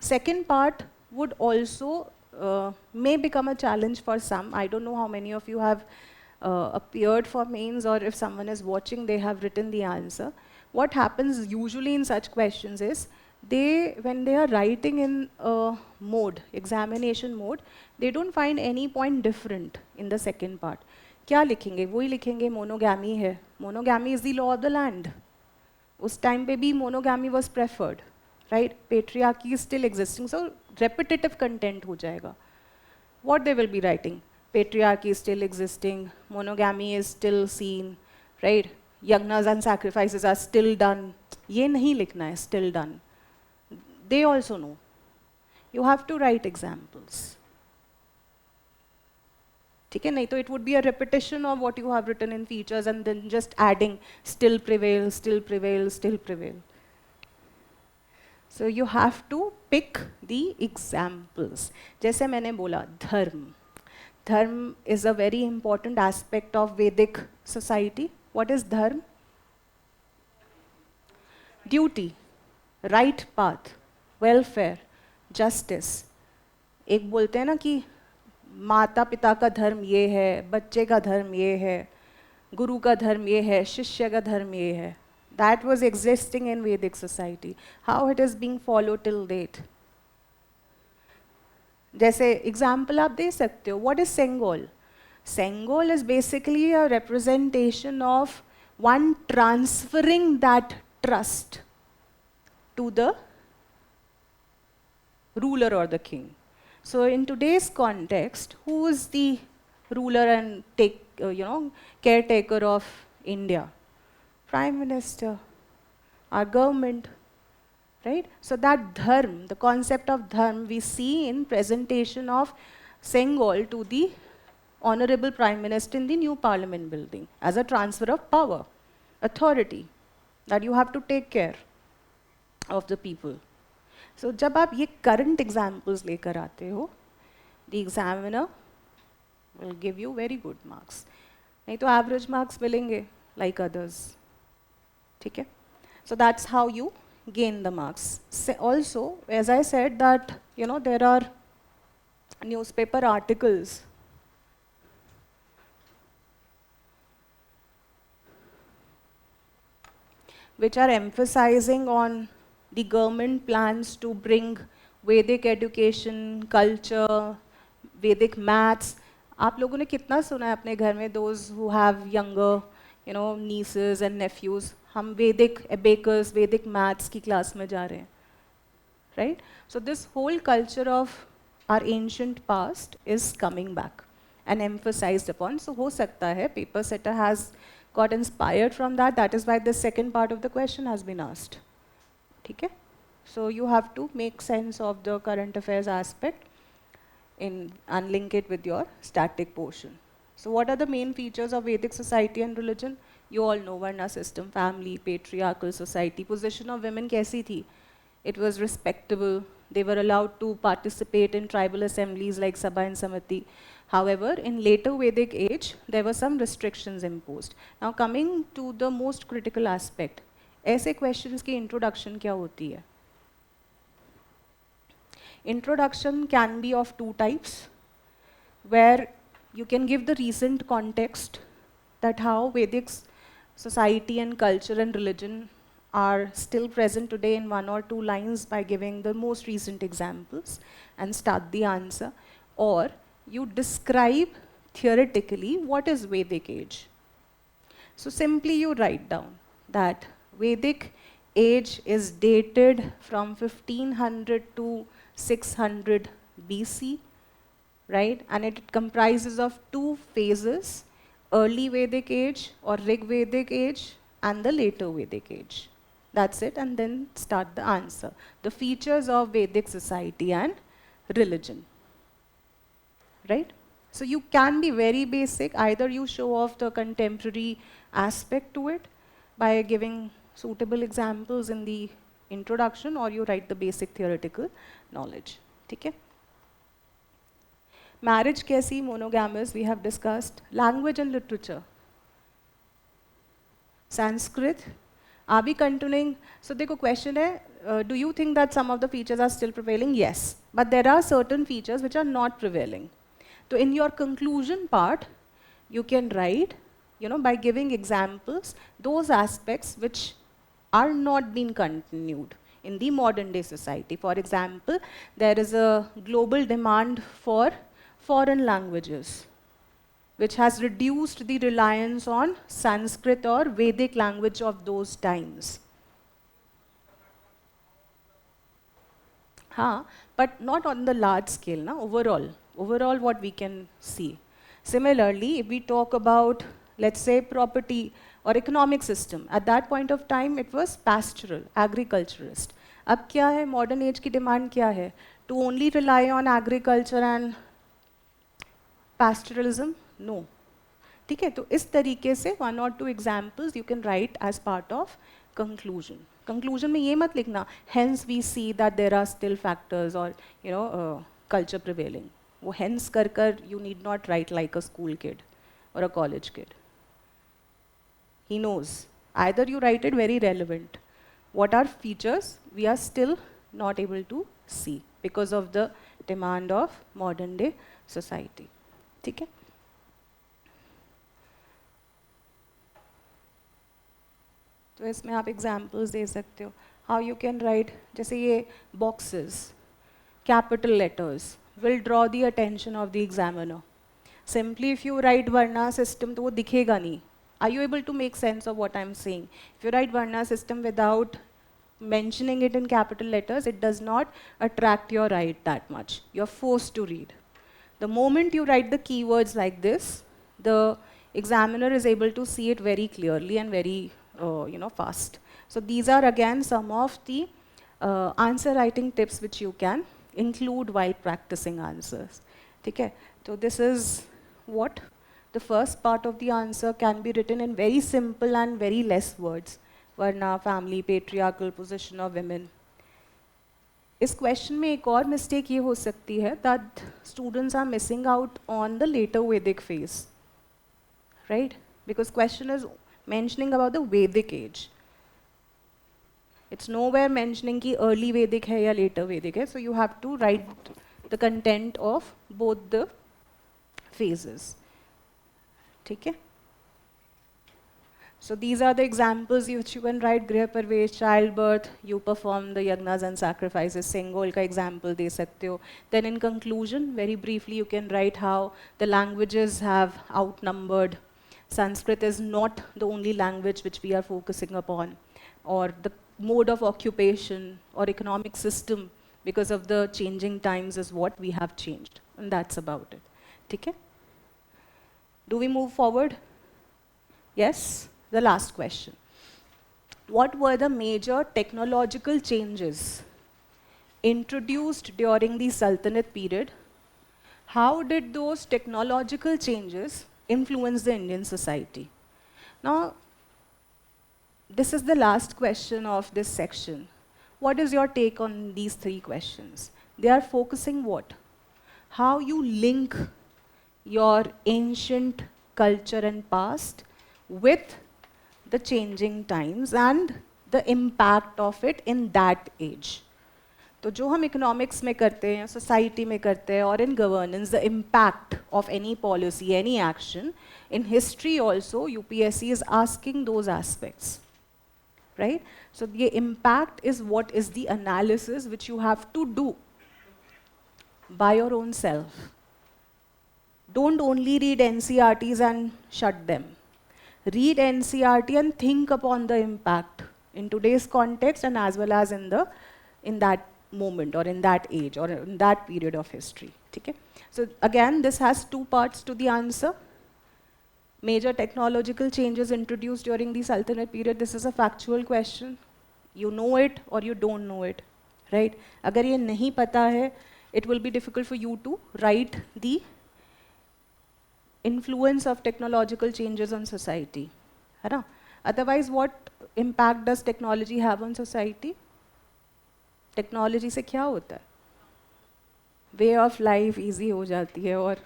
Second part would also may become a challenge for some. I don't know how many of you have appeared for mains, or if someone is watching, they have written the answer. What happens usually in such questions is, when they are writing in mode, examination mode, they don't find any point different in the second part. क्या लिखेंगे? वही लिखेंगे monogamy है. Monogamy is the law of the land. उस time पे भी monogamy was preferred, right? Patriarchy is still existing, so repetitive content हो जाएगा. What they will be writing? Patriarchy is still existing, monogamy is still seen, right? Yagnas and sacrifices are still done. ये नहीं लिखना है, still done. They also know. You have to write examples. ठीक है, नहीं तो it would be a repetition of what you have written in features and then just adding still prevail, still prevail, still prevail. So you have to pick the examples. जैसे मैंने बोला, धर्म. Dharma is a very important aspect of Vedic society. What is dharma? Duty, right path, welfare, justice. एक बोलते हैं ना कि माता पिता का धर्म ये है, बच्चे का धर्म ये है, गुरु का धर्म ये है, शिष्य का धर्म ये है. That was existing in Vedic society. How it is being followed till date? जैसे एग्जाम्पल आप दे सकते हो. What is Sengol? Sengol is basically a representation of one transferring that trust to the ruler or the king. So in today's context, who is the ruler and caretaker of India? Prime Minister, our government, right? So that dharma, the concept of dharma, we see in presentation of Sengol to the Honorable Prime Minister in the new Parliament building as a transfer of power, authority, that you have to take care of the people. So जब आप ये current examples लेकर आते हो, the examiner will give you very good marks. नहीं तो average marks मिलेंगे like others. ठीक है? So that's how you gain the marks. Also, as I said that, there are newspaper articles which are emphasizing on the government plans to bring Vedic education, culture, Vedic maths. आप लोगों ने कितना सुना है अपने घर में, those who have younger, nieces and nephews, हम Vedic abacus, Vedic maths की class में जा रहे हैं, right? So this whole culture of our ancient past is coming back and emphasized upon. So हो सकता है paper setter has got inspired from that. That is why the second part of the question has been asked. ठीक है? So you have to make sense of the current affairs aspect and link it with your static portion. So what are the main features of Vedic society and religion? You all know Varna system, family, patriarchal society. Position of women कैसी थी? It was respectable. They were allowed to participate in tribal assemblies like Sabha and Samati. However, in later Vedic age, there were some restrictions imposed. Now coming to the most critical aspect, ऐसे questions की introduction क्या होती है? Introduction can be of two types, where you can give the recent context that how Vedic society and culture and religion are still present today in one or two lines by giving the most recent examples and start the answer, or you describe theoretically what is Vedic age. So simply you write down that Vedic age is dated from 1500 to 600 BC, right? And it comprises of two phases, early Vedic age or Rig Vedic age and the later Vedic age. That's it, and then start the answer. The features of Vedic society and religion, right? So you can be very basic. Either you show off the contemporary aspect to it by giving suitable examples in the introduction or you write the basic theoretical knowledge. ठीक है? Marriage कैसी, monogamous, we have discussed. Language and literature. Sanskrit. Are we continuing? So देखो question है, do you think that some of the features are still prevailing? Yes. But there are certain features which are not prevailing. So in your conclusion part, you can write, by giving examples, those aspects which are not being continued in the modern day society. For example, there is a global demand for foreign languages, which has reduced the reliance on Sanskrit or Vedic language of those times. But not on the large scale, overall what we can see. Similarly, if we talk about, let's say, property or economic system, at that point of time it was pastoral, agriculturist. अब क्या है, modern age की demand क्या है? To only rely on agriculture and pastoralism? No. ठीक है, तो इस तरीके से one or two examples you can write as part of conclusion. Conclusion में ये मत लिखना, hence we see that there are still factors or culture prevailing. वो hence कर you need not write like a school kid or a college kid. He knows. Either you write it very relevant. What are features we are still not able to see because of the demand of modern day society. ठीक है? तो इसमें आप examples दे सकते हो. How you can write, जैसे ये boxes, capital letters will draw the attention of the examiner. Simply if you write Varna system, तो वो दिखेगा नहीं. Are you able to make sense of what I'm saying? If you write Varna system without mentioning it in capital letters, it does not attract your eye that much. You're forced to read. The moment you write the keywords like this, the examiner is able to see it very clearly and very fast. So these are again some of the answer writing tips which you can include while practicing answers. Okay? So this is what the first part of the answer can be written in very simple and very less words. Varna, family, patriarchal position of women. इस question में एक और mistake ये हो सकती है that students are missing out on the later Vedic phase, right? Because question is mentioning about the Vedic age. It's nowhere mentioning कि early Vedic है या later Vedic है, so you have to write the content of both the phases. ठीक है? So these are the examples which you can write. Griha Parvesh, childbirth, you perform the yagnas and sacrifices. Sengol ka example de sakte ho. Then in conclusion, very briefly, you can write how the languages have outnumbered. Sanskrit is not the only language which we are focusing upon, or the mode of occupation or economic system because of the changing times is what we have changed, and that's about it. Okay? Do we move forward? Yes? The last question. What were the major technological changes introduced during the Sultanate period? How did those technological changes influence the Indian society? Now, this is the last question of this section. What is your take on these three questions? They are focusing what? How you link your ancient culture and past with the changing times and the impact of it in that age. तो जो हम economics में करते हैं, society में करते हैं, और in governance, the impact of any policy, any action, in history also, UPSC is asking those aspects, right? So the impact is what is the analysis which you have to do by your own self. Don't only read NCRTs and shut them. Read NCRT and think upon the impact in today's context and as well as in that moment or in that age or in that period of history. Okay? So again, this has two parts to the answer. Major technological changes introduced during the Sultanate period. This is a factual question. You know it or you don't know it, right? अगर ये नहीं पता है, it will be difficult for you to write the influence of technological changes on society. है ना? Otherwise, what impact does technology have on society? Technology से क्या होता है? वे ऑफ लाइफ इजी हो जाती है, और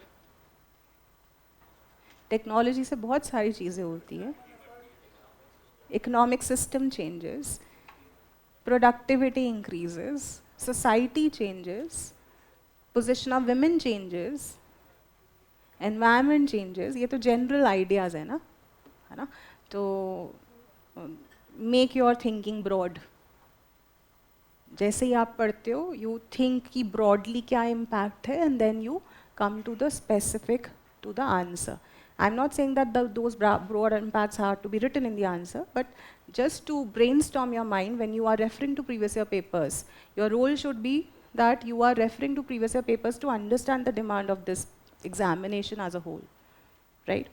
टेक्नोलॉजी से बहुत सारी चीज़ें होती है. Economic system changes, productivity increases, society changes, position of women changes, environment changes. ये तो general ideas है ना? तो make your thinking broad. जैसे ही आप पढ़ते हो, you think कि broadly क्या impact है, and then you come to the specific, to the answer. I'm not saying that those broad impacts have to be written in the answer, but just to brainstorm your mind when you are referring to previous year papers, your role should be that you are referring to previous year papers to understand the demand of this examination as a whole, right?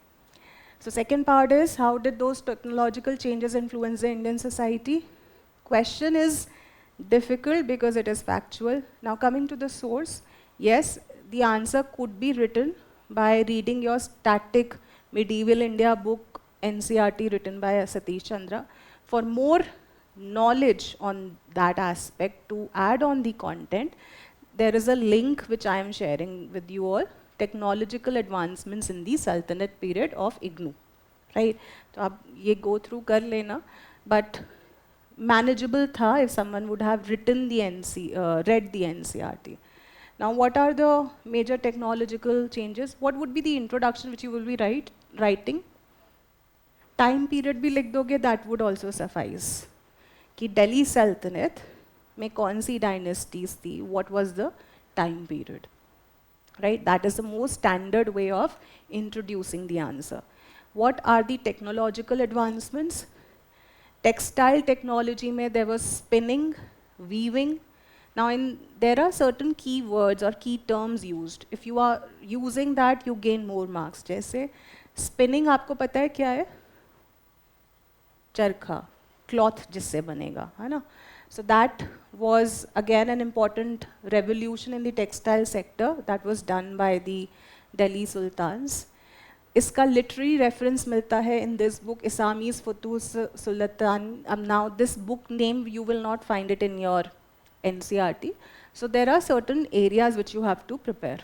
So second part is, how did those technological changes influence the Indian society? Question is difficult because it is factual. Now coming to the source, yes, the answer could be written by reading your static medieval India book NCRT written by Satish Chandra. For more knowledge on that aspect, to add on the content, there is a link which I am sharing with you all, technological advancements in the Sultanate period of IGNOU, right? So आप ये go through कर लेना, but manageable था if someone would have written the read the NCRT. Now, what are the major technological changes? What would be the introduction which you will be writing? Time period भी लिख दोगे, that would also suffice. कि Delhi Sultanate में कौन सी dynasties थी? What was the time period? Right? That is the most standard way of introducing the answer. What are the technological advancements? Textile technology में there was spinning, weaving. Now there are certain key words or key terms used. If you are using that, you gain more marks. जैसे spinning आपको पता है क्या है? चरखा, cloth जिससे बनेगा, है ना? So that was again an important revolution in the textile sector that was done by the Delhi Sultans. इसका literary reference मिलता है in this book, Isamis Futuh's Sultan. Now this book name you will not find it in your NCRT. So there are certain areas which you have to prepare.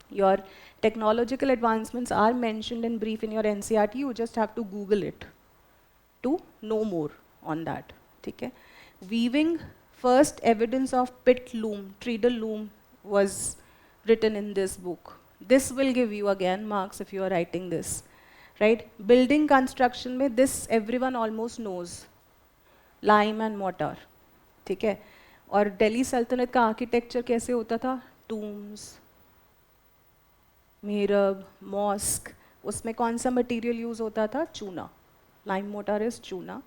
Your technological advancements are mentioned in brief in your NCRT. You just have to Google it to know more on that. ठीक है? Weaving, first evidence of pit loom, treadle loom was written in this book. This will give you again marks if you are writing this, right? Building construction में this everyone almost knows, lime and mortar, ठीक है? और दिल्ली सल्तनत का architecture कैसे होता था? Tombs, मिहरब, मॉस्क. उसमें कौन सा मटेरियल यूज होता था? चूना. Lime mortar is chuna.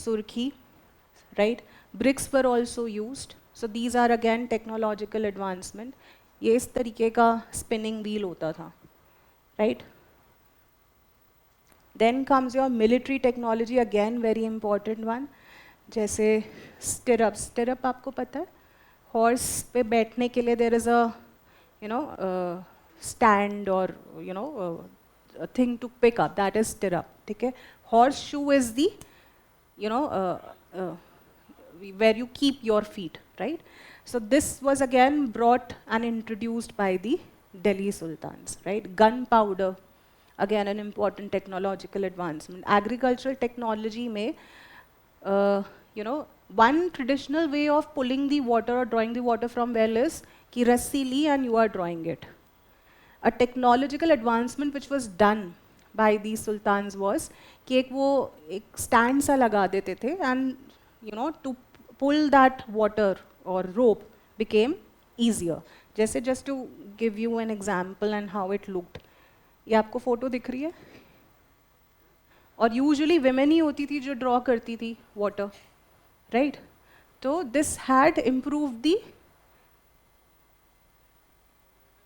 Surkhi, right? Bricks were also used. So these are again technological advancement. ये इस तरीके का स्पिनिंग व्हील होता था, right? Then comes your military technology, again very important one. जैसे स्टिरअप. स्टिरअप आपको पता है? हॉर्स पे बैठने के लिए देयर इज अ स्टैंड और thing to pick up, that is stirrup. ठीक है? Horse shoe is the where you keep your feet, right? So this was again brought and introduced by the Delhi Sultans, right? Gunpowder, again an important technological advancement. Agricultural technology may one traditional way of pulling the water or drawing the water from well is ki rassi li and you are drawing it. A technological advancement which was done by these sultans was कि एक stand सा लगा देते थे and to pull that water or rope became easier. जैसे just to give you an example and how it looked. ये आपको photo दिख रही है? और यूजुअली women ही होती थी जो ड्रॉ करती थी वाटर, राइट? तो this had improved the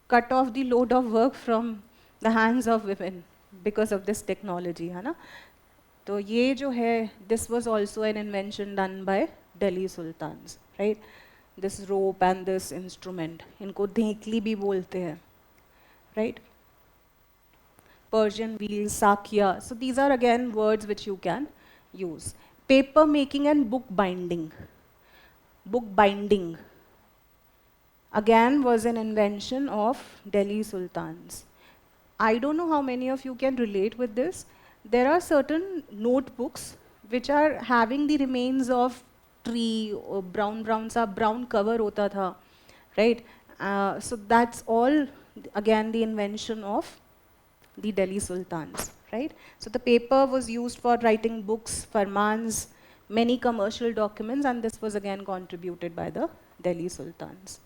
cut off the load of work from the hands of women because of this technology, है ना? तो ये जो है, this was also an invention done by Delhi sultans, right? This rope and this instrument, इनको धेकली भी बोलते हैं, right? Persian wheel, sakya. So these are again words which you can use. Paper making and book binding. book binding, again was an invention of Delhi Sultans. I don't know how many of you can relate with this. There are certain notebooks which are having the remains of tree or brown cover hota tha, right? So that's all again the invention of the Delhi Sultans, right? So the paper was used for writing books, farmans, many commercial documents, and this was again contributed by the Delhi Sultans.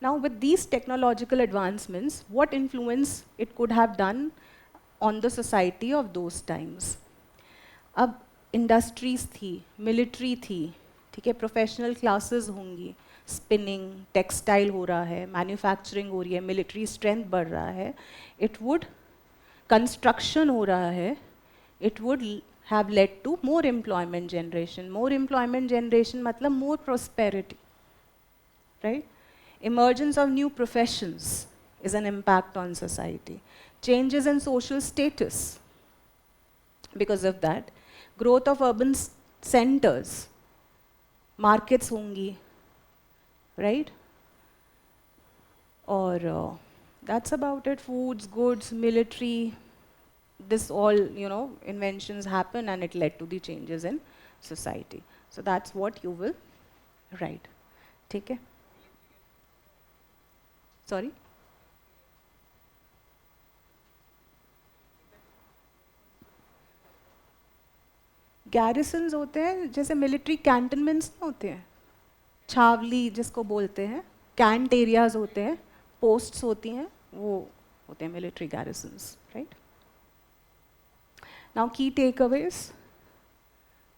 Now, with these technological advancements, what influence it could have done on the society of those times? अब industries थी, military थी, ठीक है, professional classes होंगी, spinning, textile हो रहा है, manufacturing हो रही है, military strength बढ़ रहा है, it would construction हो रहा है, it would have led to more employment generation. More employment generation मतलब more prosperity, right? Emergence of new professions is an impact on society. Changes in social status because of that. Growth of urban centers, markets hongi, right? Or that's about it. Foods, goods, military, this all, inventions happen and it led to the changes in society. So that's what you will write. Okay? Sorry? Garrisons होते हैं जैसे military cantonments नहीं होते हैं, छावली जिसको बोलते हैं, cantt areas होते हैं, पोस्ट्स होती हैं, वो होते हैं military garrisons, right? Now key takeaways.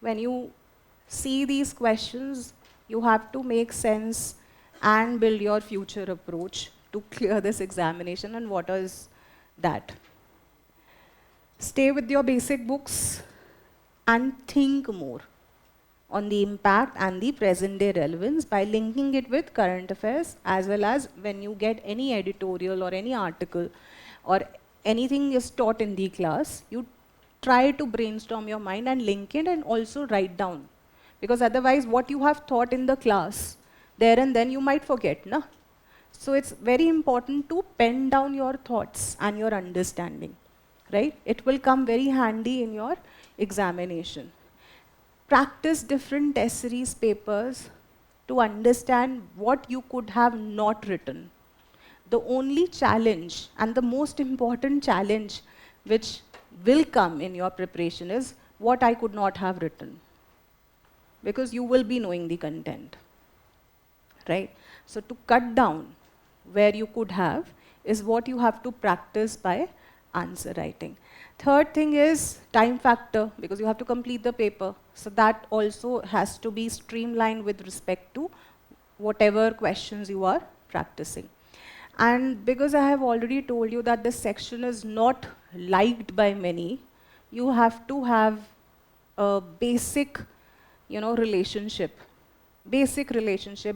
When you see these questions, you have to make sense and build your future approach to clear this examination. And what is that? Stay with your basic books and think more on the impact and the present day relevance by linking it with current affairs, as well as when you get any editorial or any article or anything is taught in the class, you try to brainstorm your mind and link it and also write down. Because otherwise what you have taught in the class, there and then you might forget, na? So it's very important to pen down your thoughts and your understanding, right? It will come very handy in your examination. Practice different test series papers to understand what you could have not written. The only challenge and the most important challenge which will come in your preparation is what I could not have written, because you will be knowing the content, right? So to cut down where you could have is what you have to practice by answer writing. Third thing is time factor, because you have to complete the paper. So that also has to be streamlined with respect to whatever questions you are practicing. And because I have already told you that this section is not liked by many, you have to have a basic, relationship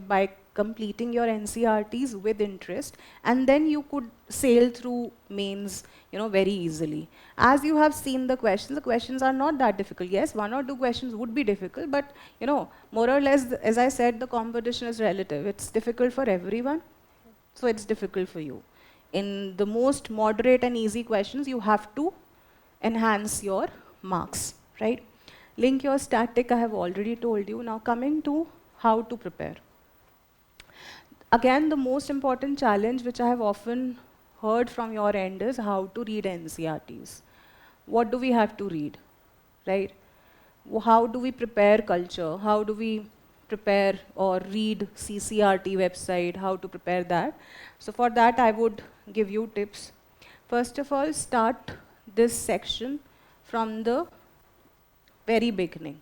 by completing your NCRTs with interest, and then you could sail through mains, very easily. As you have seen the questions are not that difficult. Yes, one or two questions would be difficult, but more or less, as I said, the competition is relative. It's difficult for everyone, so it's difficult for you. In the most moderate and easy questions, you have to enhance your marks, right? Link your static, I have already told you. Now coming to how to prepare. Again, the most important challenge which I have often heard from your end is how to read NCRTs. What do we have to read, right? How do we prepare culture? How do we prepare or read CCRT website? How to prepare that? So for that, I would give you tips. First of all, start this section from the very beginning.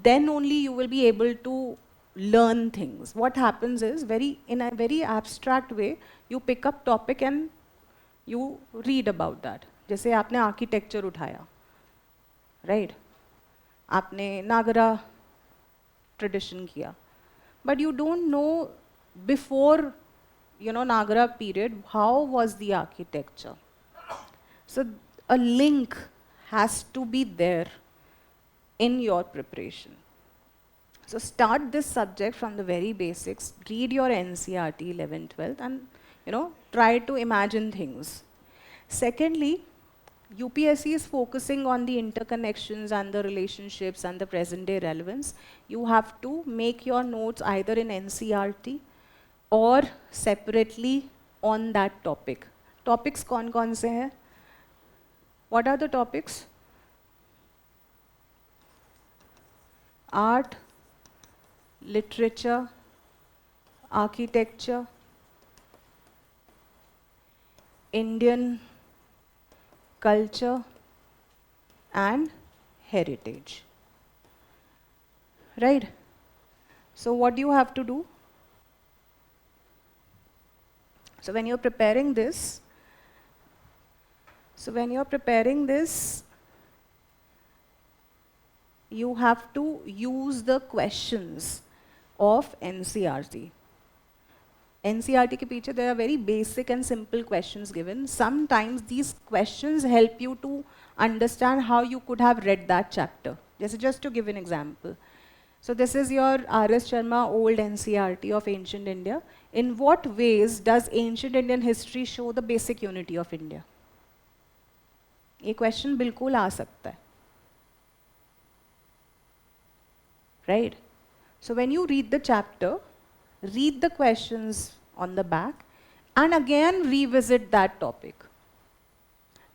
Then only you will be able to learn things. What happens is, in a very abstract way, you pick up topic and you read about that. जैसे आपने architecture उठाया, right? आपने Nagara tradition किया, but you don't know before, Nagara period, how was the architecture. So a link has to be there in your preparation. So start this subject from the very basics, read your NCERT 11th, 12th, and try to imagine things. Secondly, UPSC is focusing on the interconnections and the relationships and the present day relevance. You have to make your notes either in NCERT or separately on that topic. Topics कौन से हैं? What are the topics? Art, literature, architecture, Indian culture, and heritage. Right? So what do you have to do? So when you're preparing this, you have to use the questions of NCERT. NCERT ke piche there are very basic and simple questions given. Sometimes these questions help you to understand how you could have read that chapter. Just to give an example. So this is your R.S. Sharma old NCERT of ancient India. In what ways does ancient Indian history show the basic unity of India? ये question बिल्कुल आ सकता है. Right? So when you read the chapter, read the questions on the back and again revisit that topic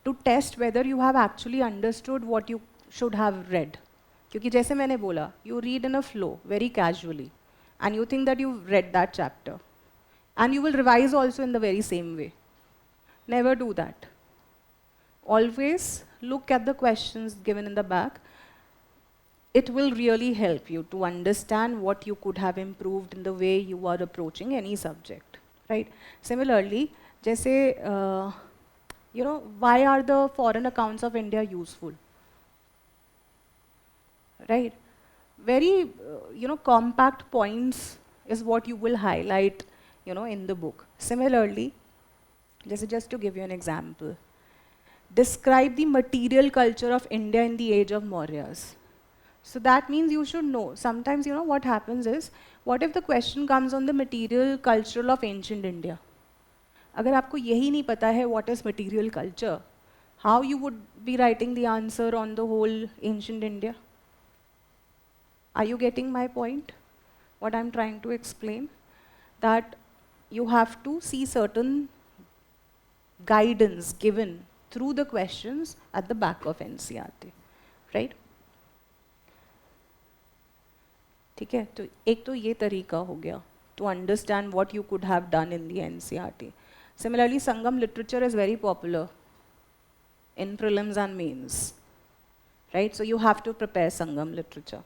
to test whether you have actually understood what you should have read. क्योंकि जैसे मैंने बोला, you read in a flow, very casually, and you think that you've read that chapter. And you will revise also in the very same way. Never do that. Always look at the questions given in the back. It will really help you to understand what you could have improved in the way you are approaching any subject. Right? Similarly, जैसे, why are the foreign accounts of India useful? Right? Very, compact points is what you will highlight, in the book. Similarly, just to give you an example, describe the material culture of India in the age of Mauryas. So that means you should know. Sometimes, what happens is, what if the question comes on the material culture of ancient India? अगर आपको यही नहीं पता है what is material culture, how you would be writing the answer on the whole ancient India? Are you getting my point? What I'm trying to explain? That you have to see certain guidance given through the questions at the back of NCERT. Right? ठीक है, तो एक तो ये तरीका हो गया to understand what you could have done in the NCERT. Similarly, Sangam literature is very popular in prelims and mains. Right? So you have to prepare Sangam literature.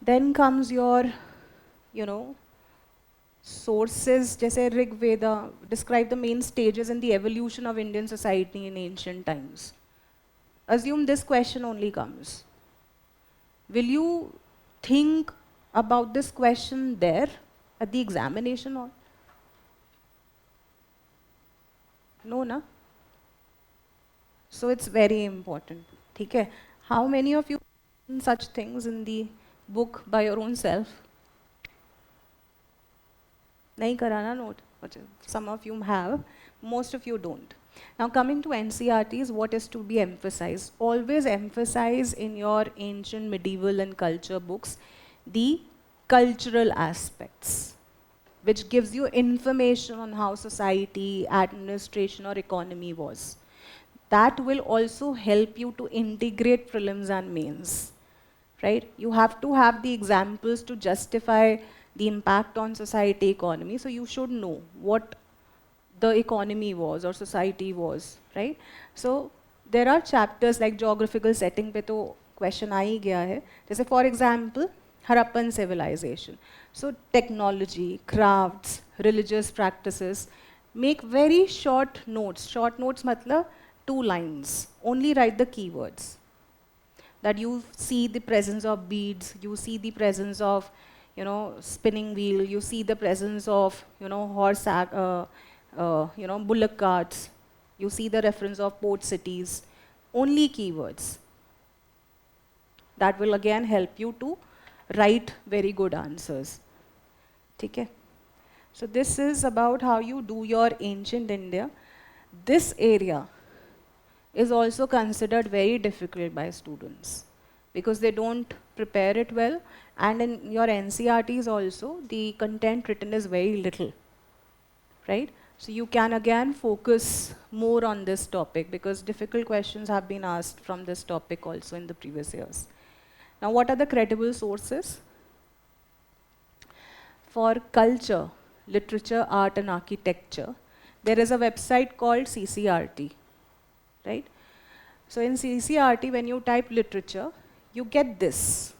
Then comes your, sources, जैसे Rig Veda, describe the main stages in the evolution of Indian society in ancient times. Assume this question only comes. Will you think about this question there at the examination or? No, na? So it's very important. ठीक है? How many of you done such things in the book by your own self? नहीं करा ना note? Some of you have, most of you don't. Now coming to NCERTs, what is to be emphasized? Always emphasize in your ancient, medieval and culture books the cultural aspects, which gives you information on how society, administration or economy was. That will also help you to integrate prelims and mains. Right? You have to have the examples to justify the impact on society, economy, so you should know what the economy was or society was, right? So there are chapters like geographical setting पे तो question आ ही गया है. जैसे for example, Harappan civilization. So technology, crafts, religious practices, make very short notes. Short notes मतलब 2 lines. Only write the keywords. That you see the presence of beads, you see the presence of, spinning wheel, you see the presence of, bullock carts, you see the reference of port cities. Only keywords. That will again help you to write very good answers. Okay? So this is about how you do your ancient India. This area is also considered very difficult by students because they don't prepare it well, and in your NCRTs also the content written is very little, right? So you can again focus more on this topic because difficult questions have been asked from this topic also in the previous years. Now what are the credible sources? For culture, literature, art and architecture, there is a website called CCRT, right? So in CCRT, when you type literature, you get this.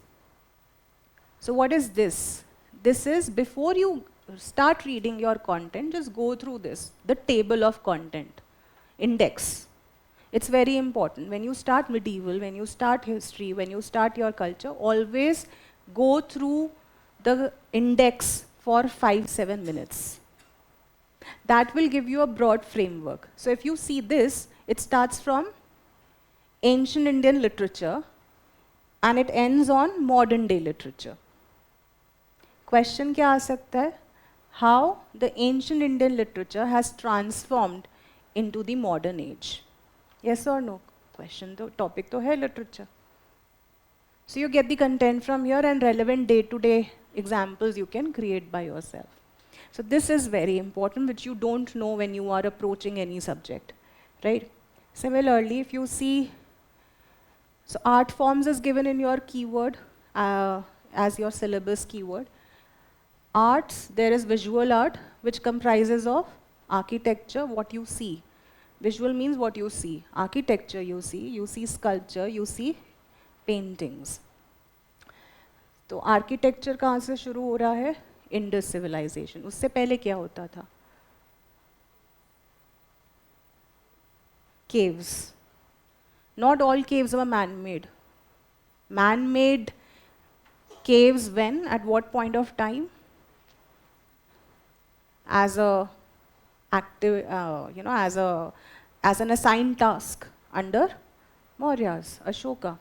So what is this? This is, before you start reading your content, just go through this, the table of content, index. It's very important. When you start medieval, when you start history, when you start your culture, always go through the index for 5-7 minutes. That will give you a broad framework. So if you see this, it starts from ancient Indian literature and it ends on modern day literature. Question क्या आ सकता है? How the ancient Indian literature has transformed into the modern age. Yes or no? Question तो topic तो है literature. So you get the content from here and relevant day-to-day examples you can create by yourself. So this is very important, which you don't know when you are approaching any subject, right? Similarly, if you see, so art forms is given in your keyword as your syllabus keyword. Arts, there is visual art, which comprises of architecture, what you see. Visual means what you see. Architecture you see sculpture, you see paintings. तो architecture कहाँ से शुरू हो रहा है? Indus civilization. उससे पहले क्या होता था? Caves. Not all caves were man-made. Man-made caves when? At what point of time? As a active, as an assigned task under Mauryas, Ashoka.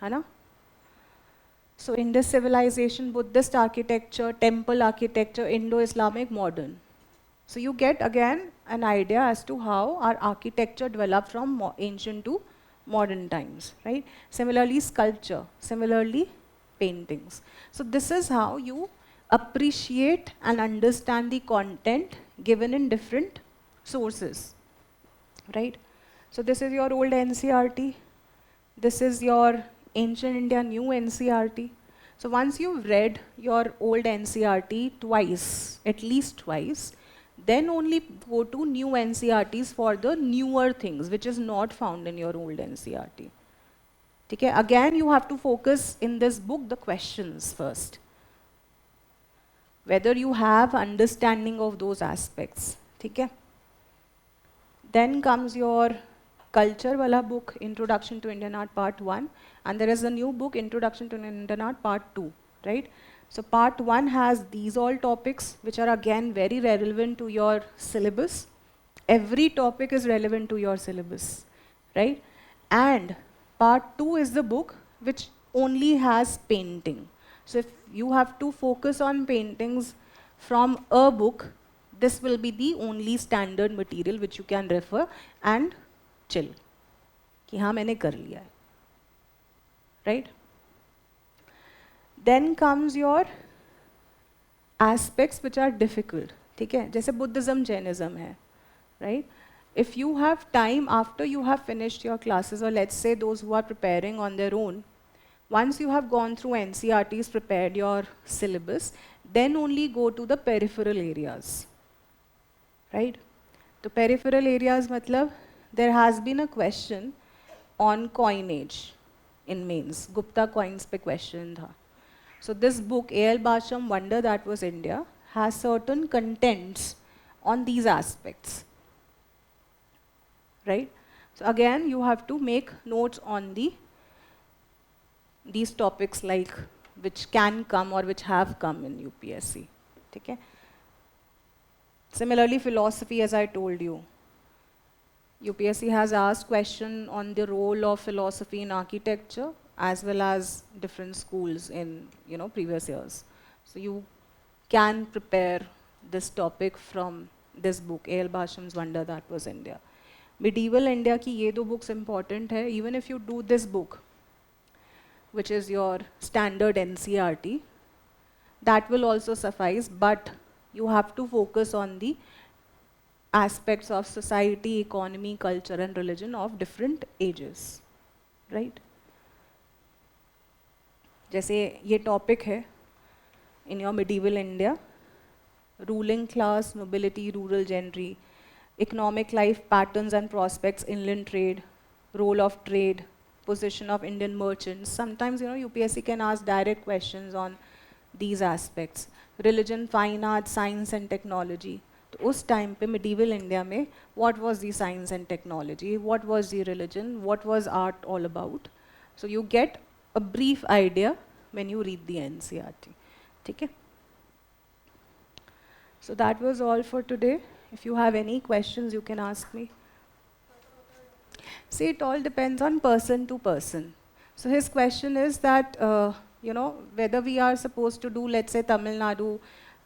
है ना? So Indus civilization, Buddhist architecture, temple architecture, Indo-Islamic, modern. So you get again an idea as to how our architecture developed from ancient to modern times, right? Similarly sculpture, similarly paintings. So this is how you appreciate and understand the content given in different sources, right? So this is your old NCRT. This is your ancient India new NCRT. So once you've read your old NCRT twice, at least twice, then only go to new NCRTs for the newer things, which is not found in your old NCRT. Okay? Again, you have to focus in this book the questions first. Whether you have understanding of those aspects. Okay? Then comes your culture wala book, Introduction to Indian Art Part 1, and there is a new book, Introduction to Indian Art Part 2, right? So Part 1 has these all topics which are again very relevant to your syllabus. Every topic is relevant to your syllabus, right? And Part 2 is the book which only has painting. So if you have to focus on paintings from a book, this will be the only standard material which you can refer and chill. कि हाँ मैंने कर लिया है, right? Then comes your aspects which are difficult. ठीक है? जैसे Buddhism, Jainism है, right? If you have time after you have finished your classes, or let's say those who are preparing on their own, once you have gone through NCRTs, prepared your syllabus, then only go to the peripheral areas, right? The peripheral areas matlab, there has been a question on coinage in mains. Gupta coins pe question tha. So this book, A.L. Basham, Wonder That Was India, has certain contents on these aspects, right? So again, you have to make notes on these topics like which can come or which have come in UPSC. Okay? Similarly, philosophy, as I told you. UPSC has asked question on the role of philosophy in architecture. as well as different schools in previous years. So you can prepare this topic from this book, A.L. Basham's Wonder That Was India. Medieval India की ये दो books important है. Even if you do this book, which is your standard NCERT, that will also suffice, but you have to focus on the aspects of society, economy, culture and religion of different ages, right? जैसे ये topic है in your medieval India, ruling class, nobility, rural gentry, economic life patterns and prospects, inland trade, role of trade, position of Indian merchants. Sometimes UPSC can ask direct questions on these aspects. Religion, fine arts, science and technology. तो उस time पे medieval India में what was the science and technology, what was the religion, what was art all about. So you get a brief idea when you read the NCERT. ठीक है? So that was all for today. If you have any questions, you can ask me. See, it all depends on person to person. So his question is that, whether we are supposed to do, let's say, Tamil Nadu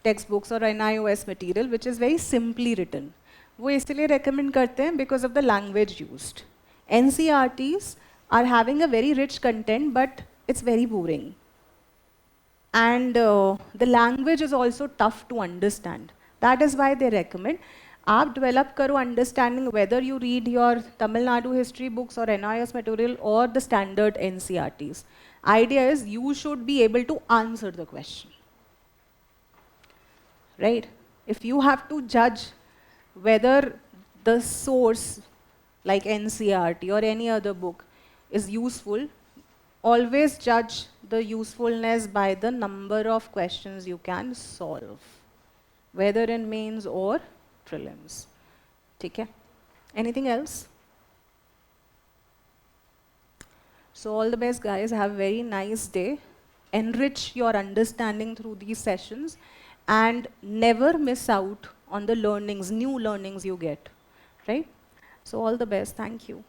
textbooks or NIOS material, which is very simply written. वो इसलिए recommend करते हैं because of the language used. NCERTs are having a very rich content, but it's very boring. And the language is also tough to understand. That is why they recommend आप develop करो understanding whether you read your Tamil Nadu history books or NIOS material or the standard NCERTs. Idea is you should be able to answer the question. Right? If you have to judge whether the source like NCERT or any other book is useful, always judge the usefulness by the number of questions you can solve, whether in mains or prelims. ठीक है? Anything else? So all the best, guys. Have a very nice day. Enrich your understanding through these sessions and never miss out on the learnings, new learnings you get. Right? So all the best. Thank you.